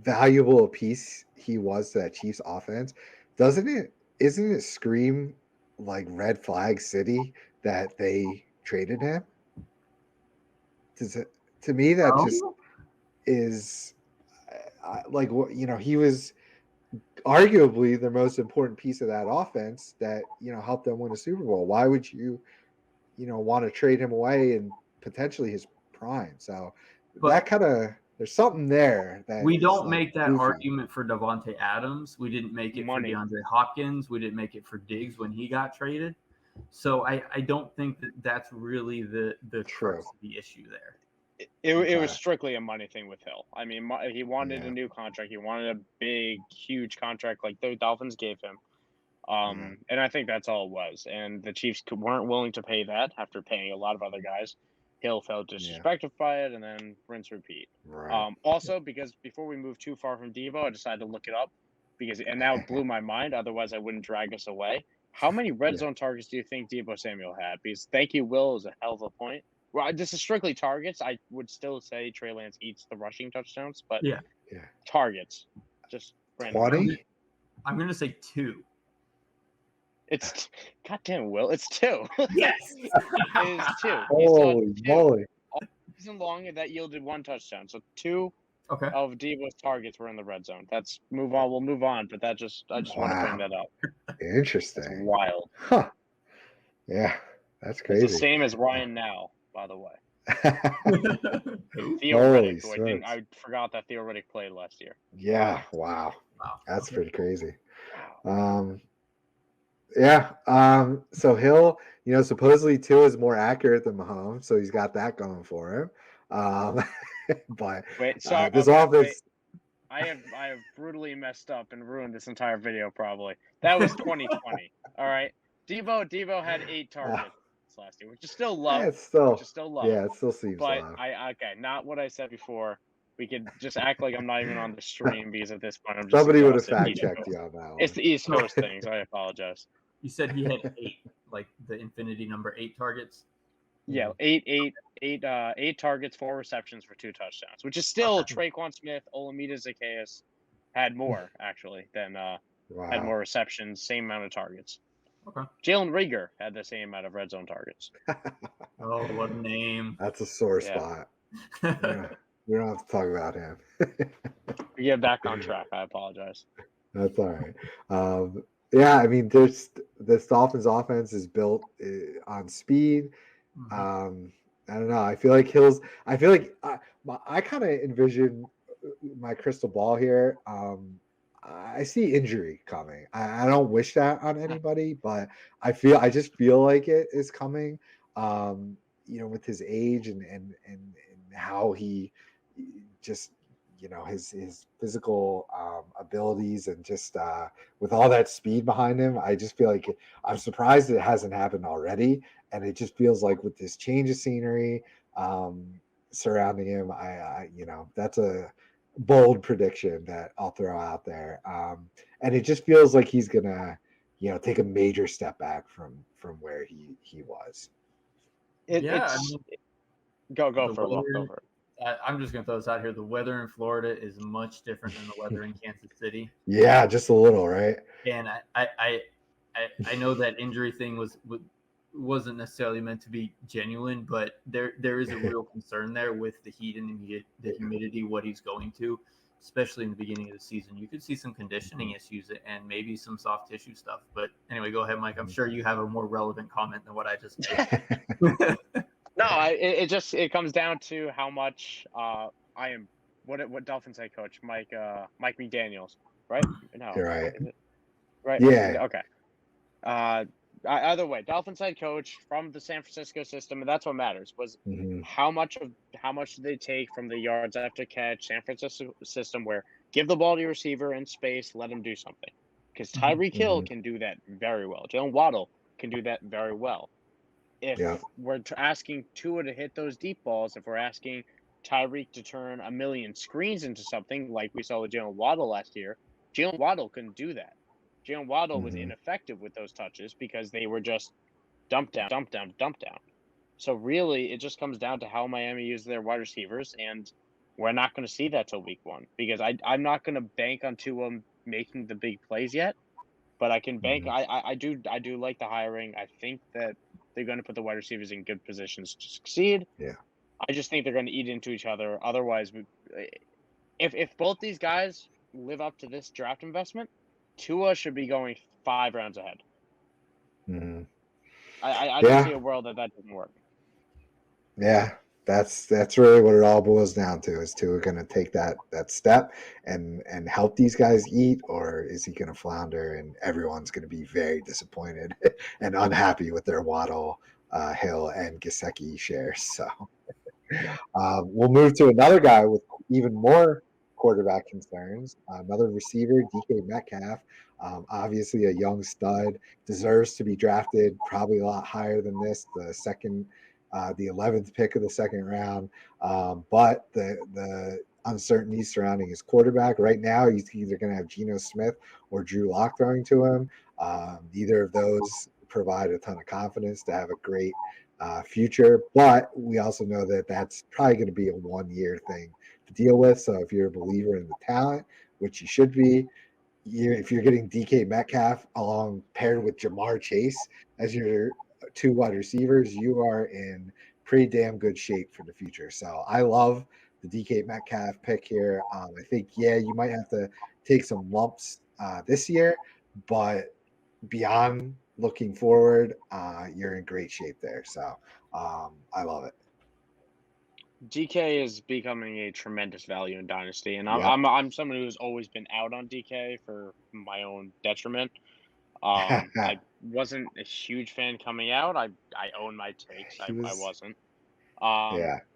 valuable a piece he was to that Chiefs offense, isn't it scream like red flag city that they traded him? To me, that just is he was arguably the most important piece of that offense that helped them win a Super Bowl. Why would you want to trade him away in potentially his prime? So that kind of, there's something there that we don't make that argument for Devonte Adams. We didn't make it for DeAndre Hopkins. We didn't make it for Diggs when he got traded. So I don't think that that's really the crux of the issue there. It was strictly a money thing with Hill. I mean, he wanted a new contract. He wanted a big, huge contract like the Dolphins gave him. And I think that's all it was. And the Chiefs weren't willing to pay that after paying a lot of other guys. Hill felt disrespected by it, and then rinse repeat. Right. Also, because before we move too far from Devo, I decided to look it up and now it blew my mind. Otherwise, I wouldn't drag us away. How many red zone targets do you think Devo Samuel had? Because thank you, Will, is a hell of a point. Well, this is strictly targets. I would still say Trey Lance eats the rushing touchdowns, but targets, just 20. I'm going to say 2. It's goddamn Will. It's 2. Yes, it is 2. Holy moly! All season long, that yielded 1 touchdown. So 2 of Devo's targets were in the red zone. That's move on. We'll move on, but I just want to bring that up. Interesting. That's wild. Huh? Yeah, that's crazy. It's the same as Ryan now, by the way. Holy Theo I forgot that Theo Riddick played last year. Yeah. Wow. That's pretty crazy. So Hill, supposedly Tua is more accurate than Mahomes, so he's got that going for him. But this offense, I have brutally messed up and ruined this entire video. Probably that was 2020. All right, Devo had 8 targets last year, which is still low. Yeah, it still seems but low. Not what I said before. We could just act like I'm not even on the stream because at this point I'm just. Somebody would have fact checked you on that one. It's the East Coast thing, so I apologize. You said he had 8, like the infinity number 8 targets. Yeah, 8 targets, 4 receptions for 2 touchdowns, which is still Traquan Smith, Olamide Zacchaeus had more actually than had more receptions, same amount of targets. Okay. Jalen Reagor had the same amount of red zone targets. Oh, what a name! That's a sore spot. We don't have to talk about him. We get back on track. I apologize. That's all right. I mean, this Dolphins offense is built on speed. I don't know. I feel like I kind of envision my crystal ball here. I see injury coming. I don't wish that on anybody, but I just feel like it is coming. with his age and how he just, his physical abilities and just with all that speed behind him, I just feel like I'm surprised it hasn't happened already. And it just feels like with this change of scenery surrounding him, I that's a bold prediction that I'll throw out there. And it just feels like he's gonna, take a major step back from where he was. Go for it. I'm just going to throw this out here. The weather in Florida is much different than the weather in Kansas City. Yeah, just a little, right? And I know that injury thing wasn't necessarily meant to be genuine, but there is a real concern there with the heat and the humidity, what he's going to, especially in the beginning of the season. You could see some conditioning issues and maybe some soft tissue stuff. But anyway, go ahead, Mike. I'm sure you have a more relevant comment than what I just made. No, it comes down to how much I am. What Dolphins head coach Mike McDaniels, right? No, You're right. Right. Yeah. Okay. Either way, Dolphins head coach from the San Francisco system, and that's what matters. Was how much did they take from the yards after catch San Francisco system, where give the ball to your receiver in space, let him do something, because Tyree Kell can do that very well. Jalen Waddle can do that very well. If we're asking Tua to hit those deep balls, if we're asking Tyreek to turn a million screens into something like we saw with Jalen Waddle last year, Jalen Waddle couldn't do that. Jalen Waddle was ineffective with those touches because they were just dump down. So really, it just comes down to how Miami uses their wide receivers, and we're not going to see that till week 1 because I'm not going to bank on Tua making the big plays yet, but I can bank. I do like the hiring. I think that they're going to put the wide receivers in good positions to succeed. Yeah. I just think they're going to eat into each other. Otherwise, if both these guys live up to this draft investment, Tua should be going 5 rounds ahead. I don't see a world that doesn't work. Yeah, that's really what it all boils down to. Is Tua going to take that step and help these guys eat, or is he going to flounder and everyone's going to be very disappointed and unhappy with their Waddle, Hill, and Gesicki shares? So we'll move to another guy with even more quarterback concerns. Another receiver, DK Metcalf. Obviously a young stud, deserves to be drafted probably a lot higher than this, the 11th pick of the second round. But the uncertainty surrounding his quarterback right now, he's either going to have Geno Smith or Drew Lock throwing to him. Neither of those provide a ton of confidence to have a great future, but we also know that that's probably going to be a 1-year thing to deal with. So if you're a believer in the talent, which you should be, if you're getting DK Metcalf along paired with Jamar Chase as your 2 wide receivers, you are in pretty damn good shape for the future. So I love the DK Metcalf pick here. I think, you might have to take some lumps this year, but beyond looking forward, you're in great shape there. So I love it. DK is becoming a tremendous value in Dynasty, and I'm someone who's always been out on DK for my own detriment. I wasn't a huge fan coming out. I own my takes. I wasn't.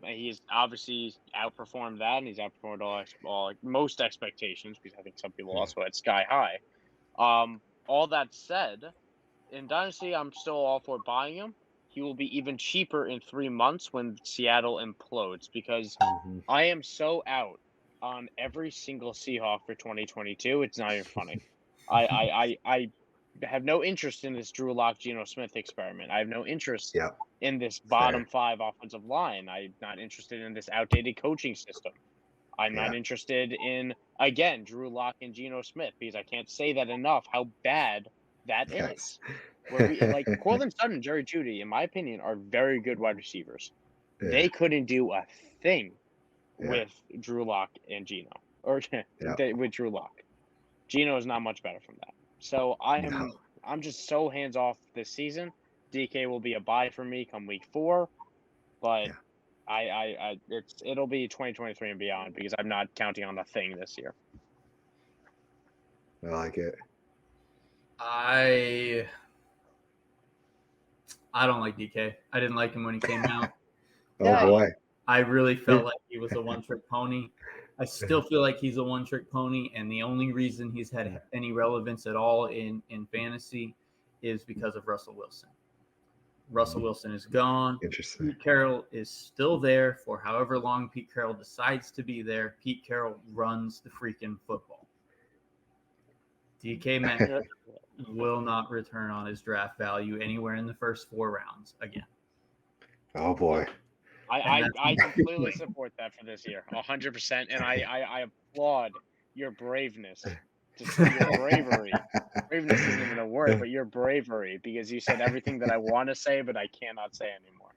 He's obviously outperformed that, and he's outperformed most expectations because I think some people also had sky high. All that said, in Dynasty, I'm still all for buying him. He will be even cheaper in 3 months when Seattle implodes because I am so out on every single Seahawk for 2022. It's not even funny. I have no interest in this Drew Lock, Geno Smith experiment. I have no interest in this bottom 5 offensive line. I'm not interested in this outdated coaching system. I'm not interested in, again, Drew Lock and Geno Smith because I can't say that enough how bad that is. Where Courtland Sutton and Jerry Jeudy, in my opinion, are very good wide receivers. They couldn't do a thing with Drew Lock and Geno, or with Drew Lock. Geno is not much better from that. So I'm just so hands off this season. DK will be a buy for me come week 4, but it'll be 2023 and beyond because I'm not counting on a thing this year. I like it. I don't like DK. I didn't like him when he came out. Oh boy. I really felt like he was a one-trick pony. I still feel like he's a one-trick pony, and the only reason he's had any relevance at all in fantasy is because of Russell Wilson. Russell Wilson is gone. Interesting. Pete Carroll is still there for however long Pete Carroll decides to be there. Pete Carroll runs the freaking football. DK Metcalf will not return on his draft value anywhere in the first 4 rounds again. Oh boy. I completely support that for this year, 100%, and I applaud your braveness, your bravery. Braveness isn't even a word, but your bravery, because you said everything that I want to say, but I cannot say anymore.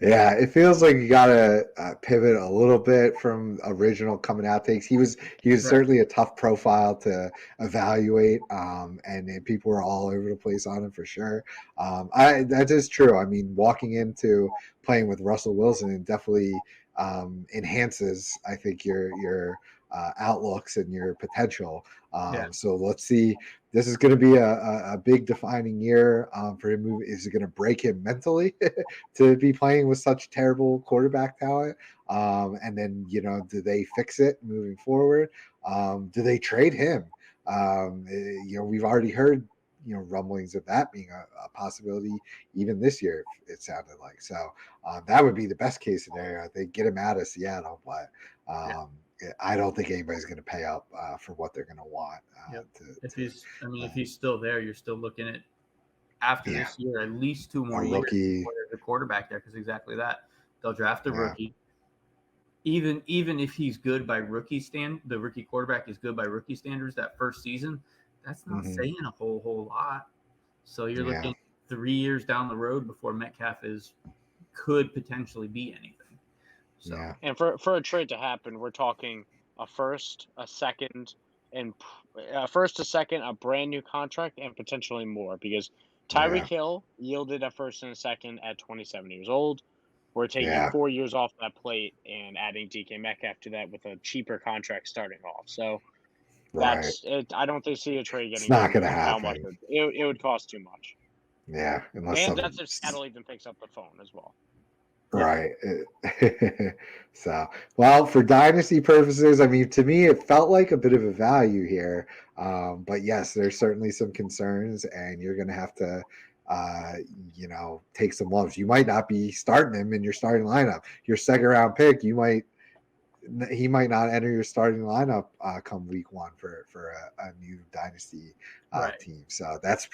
Yeah, it feels like you gotta pivot a little bit from original coming out takes. He was right. Certainly a tough profile to evaluate, and people were all over the place on him for sure. That is true. I mean, walking into playing with Russell Wilson, it definitely enhances, I think, your outlooks and your potential. So let's see. This is going to be a big defining year for him. Is it going to break him mentally to be playing with such terrible quarterback talent? And then, do they fix it moving forward? Do they trade him? We've already heard, rumblings of that being a possibility even this year, it sounded like. So that would be the best case scenario. They get him out of Seattle, but I don't think anybody's going to pay up for what they're going to want. If he's still there, you're still looking at after this year at least 2 more years before there's a quarterback there, because exactly that they'll draft a rookie. Even if he's good by the rookie quarterback is good by rookie standards that first season, that's not saying a whole lot. So you're looking 3 years down the road before Metcalf could potentially be anything. So. Yeah. And for a trade to happen, we're talking a first, a second, and a brand new contract, and potentially more, because Tyree Kell yielded a first and a second at 27 years old. We're taking 4 years off that plate and adding DK Metcalf to that with a cheaper contract starting off. So that's it. I don't see a trade getting. It's not going to happen. How much it would cost too much. Yeah, and that's if Seattle even picks up the phone as well. Right. So, well, for dynasty purposes, I mean, to me, it felt like a bit of a value here. But yes, there's certainly some concerns, and you're going to have to, take some lumps. You might not be starting him in your starting lineup. Your second round pick, he might not enter your starting lineup come week 1 for a new dynasty team. So that's a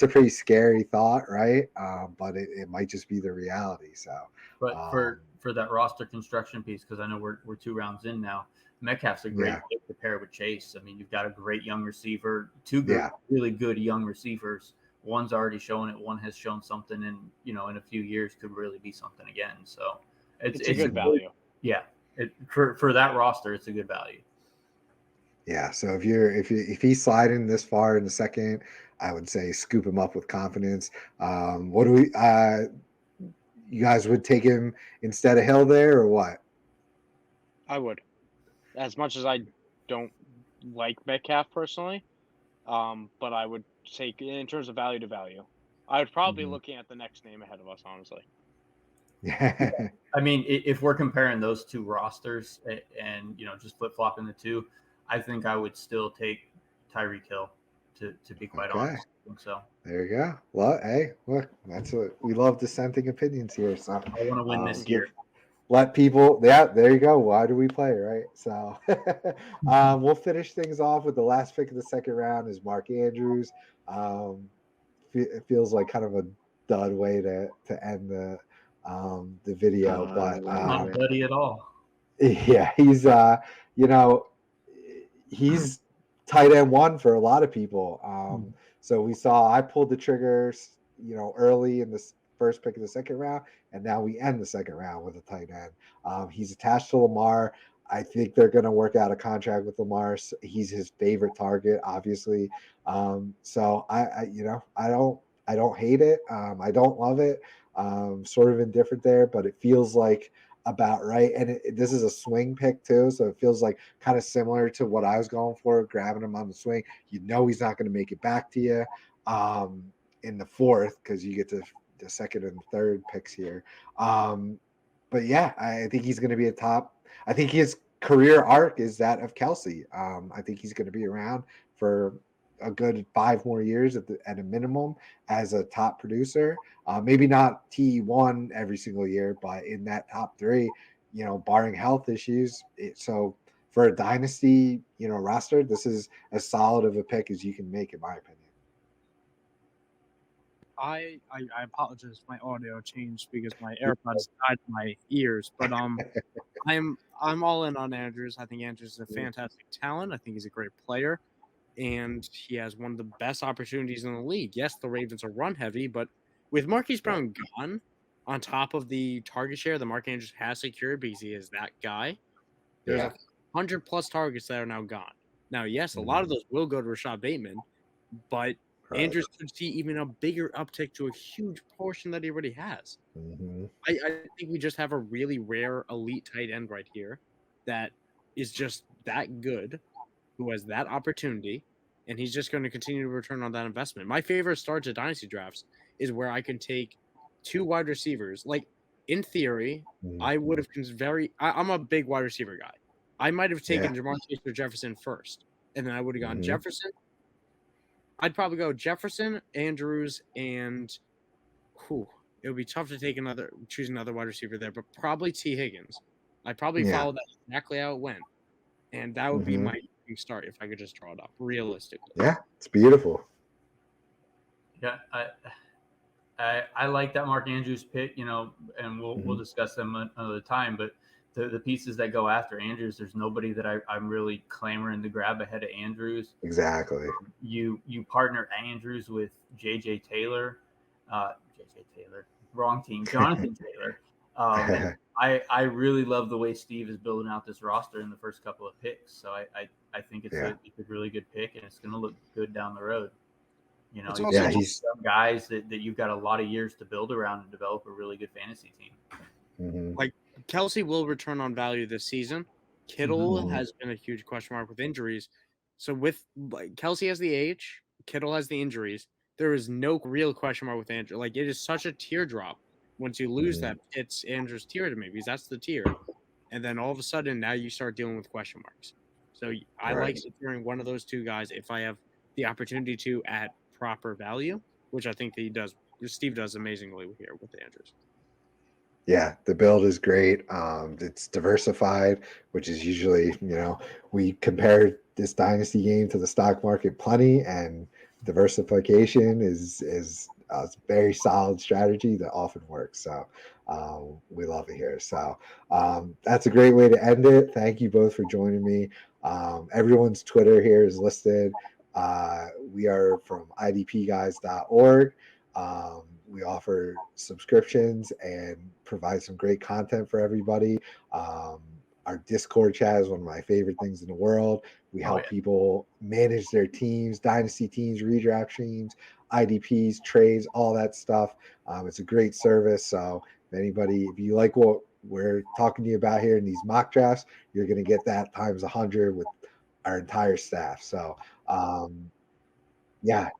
pretty scary thought, right? But it might just be the reality. So, but for that roster construction piece, because I know we're 2 rounds in now, Metcalf's a great pick to pair with Chase. I mean, you've got a great young receiver, 2 really good young receivers. One's already shown it. One has shown something, and in a few years could really be something again. So it's a good value. Yeah. For that roster, it's a good value. Yeah. So if he's sliding this far in the second, I would say scoop him up with confidence. What do we? You guys would take him instead of Hill there, or what? I would, as much as I don't like Metcalf personally, but I would take in terms of value to value. I would probably be looking at the next name ahead of us, honestly. Yeah. I mean, if we're comparing those 2 rosters and just flip-flopping the 2, I think I would still take Tyree Kell to be quite honest. So there you go. Well, hey, look, that's what we love, dissenting opinions here. So I want to win this year. Let people, there you go. Why do we play, right? So we'll finish things off with the last pick of the second round is Mark Andrews. It feels like kind of a dud way to end the video, but not bloody at all. Yeah, he's tight end 1 for a lot of people. So I pulled the trigger, early in the first pick of the second round, and now we end the second round with a tight end. He's attached to Lamar. I think they're going to work out a contract with Lamar. He's his favorite target, obviously. So I don't hate it. I don't love it. Sort of indifferent there, but it feels like about right. And this is a swing pick too, so it feels like kind of similar to what I was going for, grabbing him on the swing. He's not going to make it back to you. in the fourth because you get to the second and third picks here. But yeah, I think he's going to be a top. I think his career arc is that of Kelsey. I think he's going to be around for a good 5 more years at a minimum as a top producer. Maybe not T1 every single year, but in that top 3, barring health issues. So for a dynasty, roster, this is as solid of a pick as you can make, in my opinion. I apologize. My audio changed because my AirPods died in my ears. But I'm all in on Andrews. I think Andrews is a fantastic talent. I think he's a great player, and he has one of the best opportunities in the league. Yes, the Ravens are run heavy, but with Marquise Brown gone, on top of the target share that Mark Andrews has secured because he is that guy, there's 100+ targets that are now gone. Now, yes, a lot of those will go to Rashad Bateman, but Andrews could see even a bigger uptick to a huge portion that he already has. I think we just have a really rare elite tight end right here that is just that good, who has that opportunity, and he's just going to continue to return on that investment. My favorite starts at Dynasty drafts is where I can take 2 wide receivers. Like, in theory, I would have I'm a big wide receiver guy. I might have taken Jamar Chase or Jefferson first, and then I would have gone Jefferson. I'd probably go Jefferson, Andrews, and it would be tough to choose another wide receiver there, but probably T. Higgins. I'd probably follow that exactly how it went, and that would be my start if I could just draw it up realistically. Yeah, it's beautiful. Yeah, I like that Mark Andrews pick, and we'll discuss them another time, but the pieces that go after Andrews, there's nobody that I'm really clamoring to grab ahead of Andrews. Exactly. You partner Andrews with J.J. Taylor, wrong team, Jonathan Taylor. I really love the way Steve is building out this roster in the first couple of picks. So I think it's a really good pick, and it's going to look good down the road. He's some guys that you've got a lot of years to build around and develop a really good fantasy team. Like, Kelsey will return on value this season. Kittle has been a huge question mark with injuries. So Kelsey has the age, Kittle has the injuries. There is no real question mark with Andrew. Like, it is such a teardrop once you lose that. It's Andrew's tier to me because that's the tier. And then all of a sudden now you start dealing with question marks. So I like securing one of those 2 guys if I have the opportunity to at proper value, which I think that he does. Steve does amazingly here with Andrews. Yeah, the build is great. It's diversified, which is usually, we compare this dynasty game to the stock market plenty, and diversification is a very solid strategy that often works. So we love it here. So that's a great way to end it. Thank you both for joining me. Everyone's Twitter here is listed. We are from idpguys.org. We offer subscriptions and provide some great content for everybody. Our Discord chat is one of my favorite things in the world. We help people manage their teams, dynasty teams, redraft teams, IDPs, trades, all that stuff. It's a great service. So if you like what we're talking to you about here in these mock drafts, you're going to get that times 100 with our entire staff. So,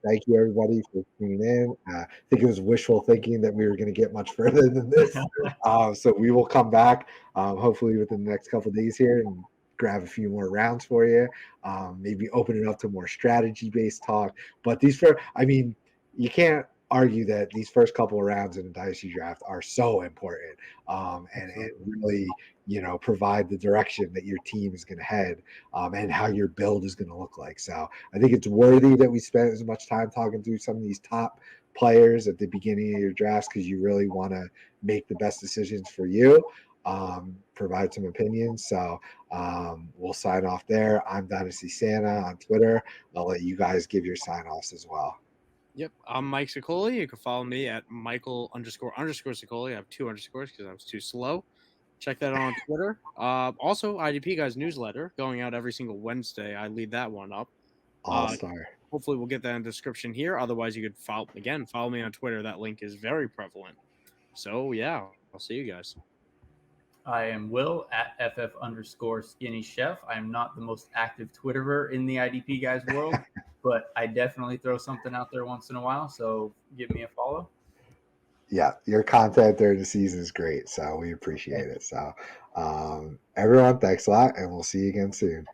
thank you everybody for tuning in. I think it was wishful thinking that we were going to get much further than this. So we will come back hopefully within the next couple of days here and grab a few more rounds for you. Maybe open it up to more strategy-based talk. But you can't argue that these first couple of rounds in the dynasty draft are so important and really provide the direction that your team is going to head and how your build is going to look like. So I think it's worthy that we spent as much time talking through some of these top players at the beginning of your drafts because you really want to make the best decisions for you, provide some opinions. So we'll sign off there. I'm Dynasty Santa on Twitter. I'll let you guys give your sign-offs as well. Yep, I'm Mike Sicoli. You can follow me at Michael__Sicoli. I have 2 underscores because I was too slow. Check that out on Twitter. Also, IDP Guy's newsletter going out every single Wednesday. I lead that one up. All-star. Hopefully, we'll get that in the description here. Otherwise, you could follow me on Twitter. That link is very prevalent. So, yeah, I'll see you guys. I am Will at FF_Skinny Chef. I am not the most active Twitterer in the IDP Guys world, but I definitely throw something out there once in a while. So give me a follow. Yeah, your content during the season is great, so we appreciate it. So, everyone, thanks a lot, and we'll see you again soon.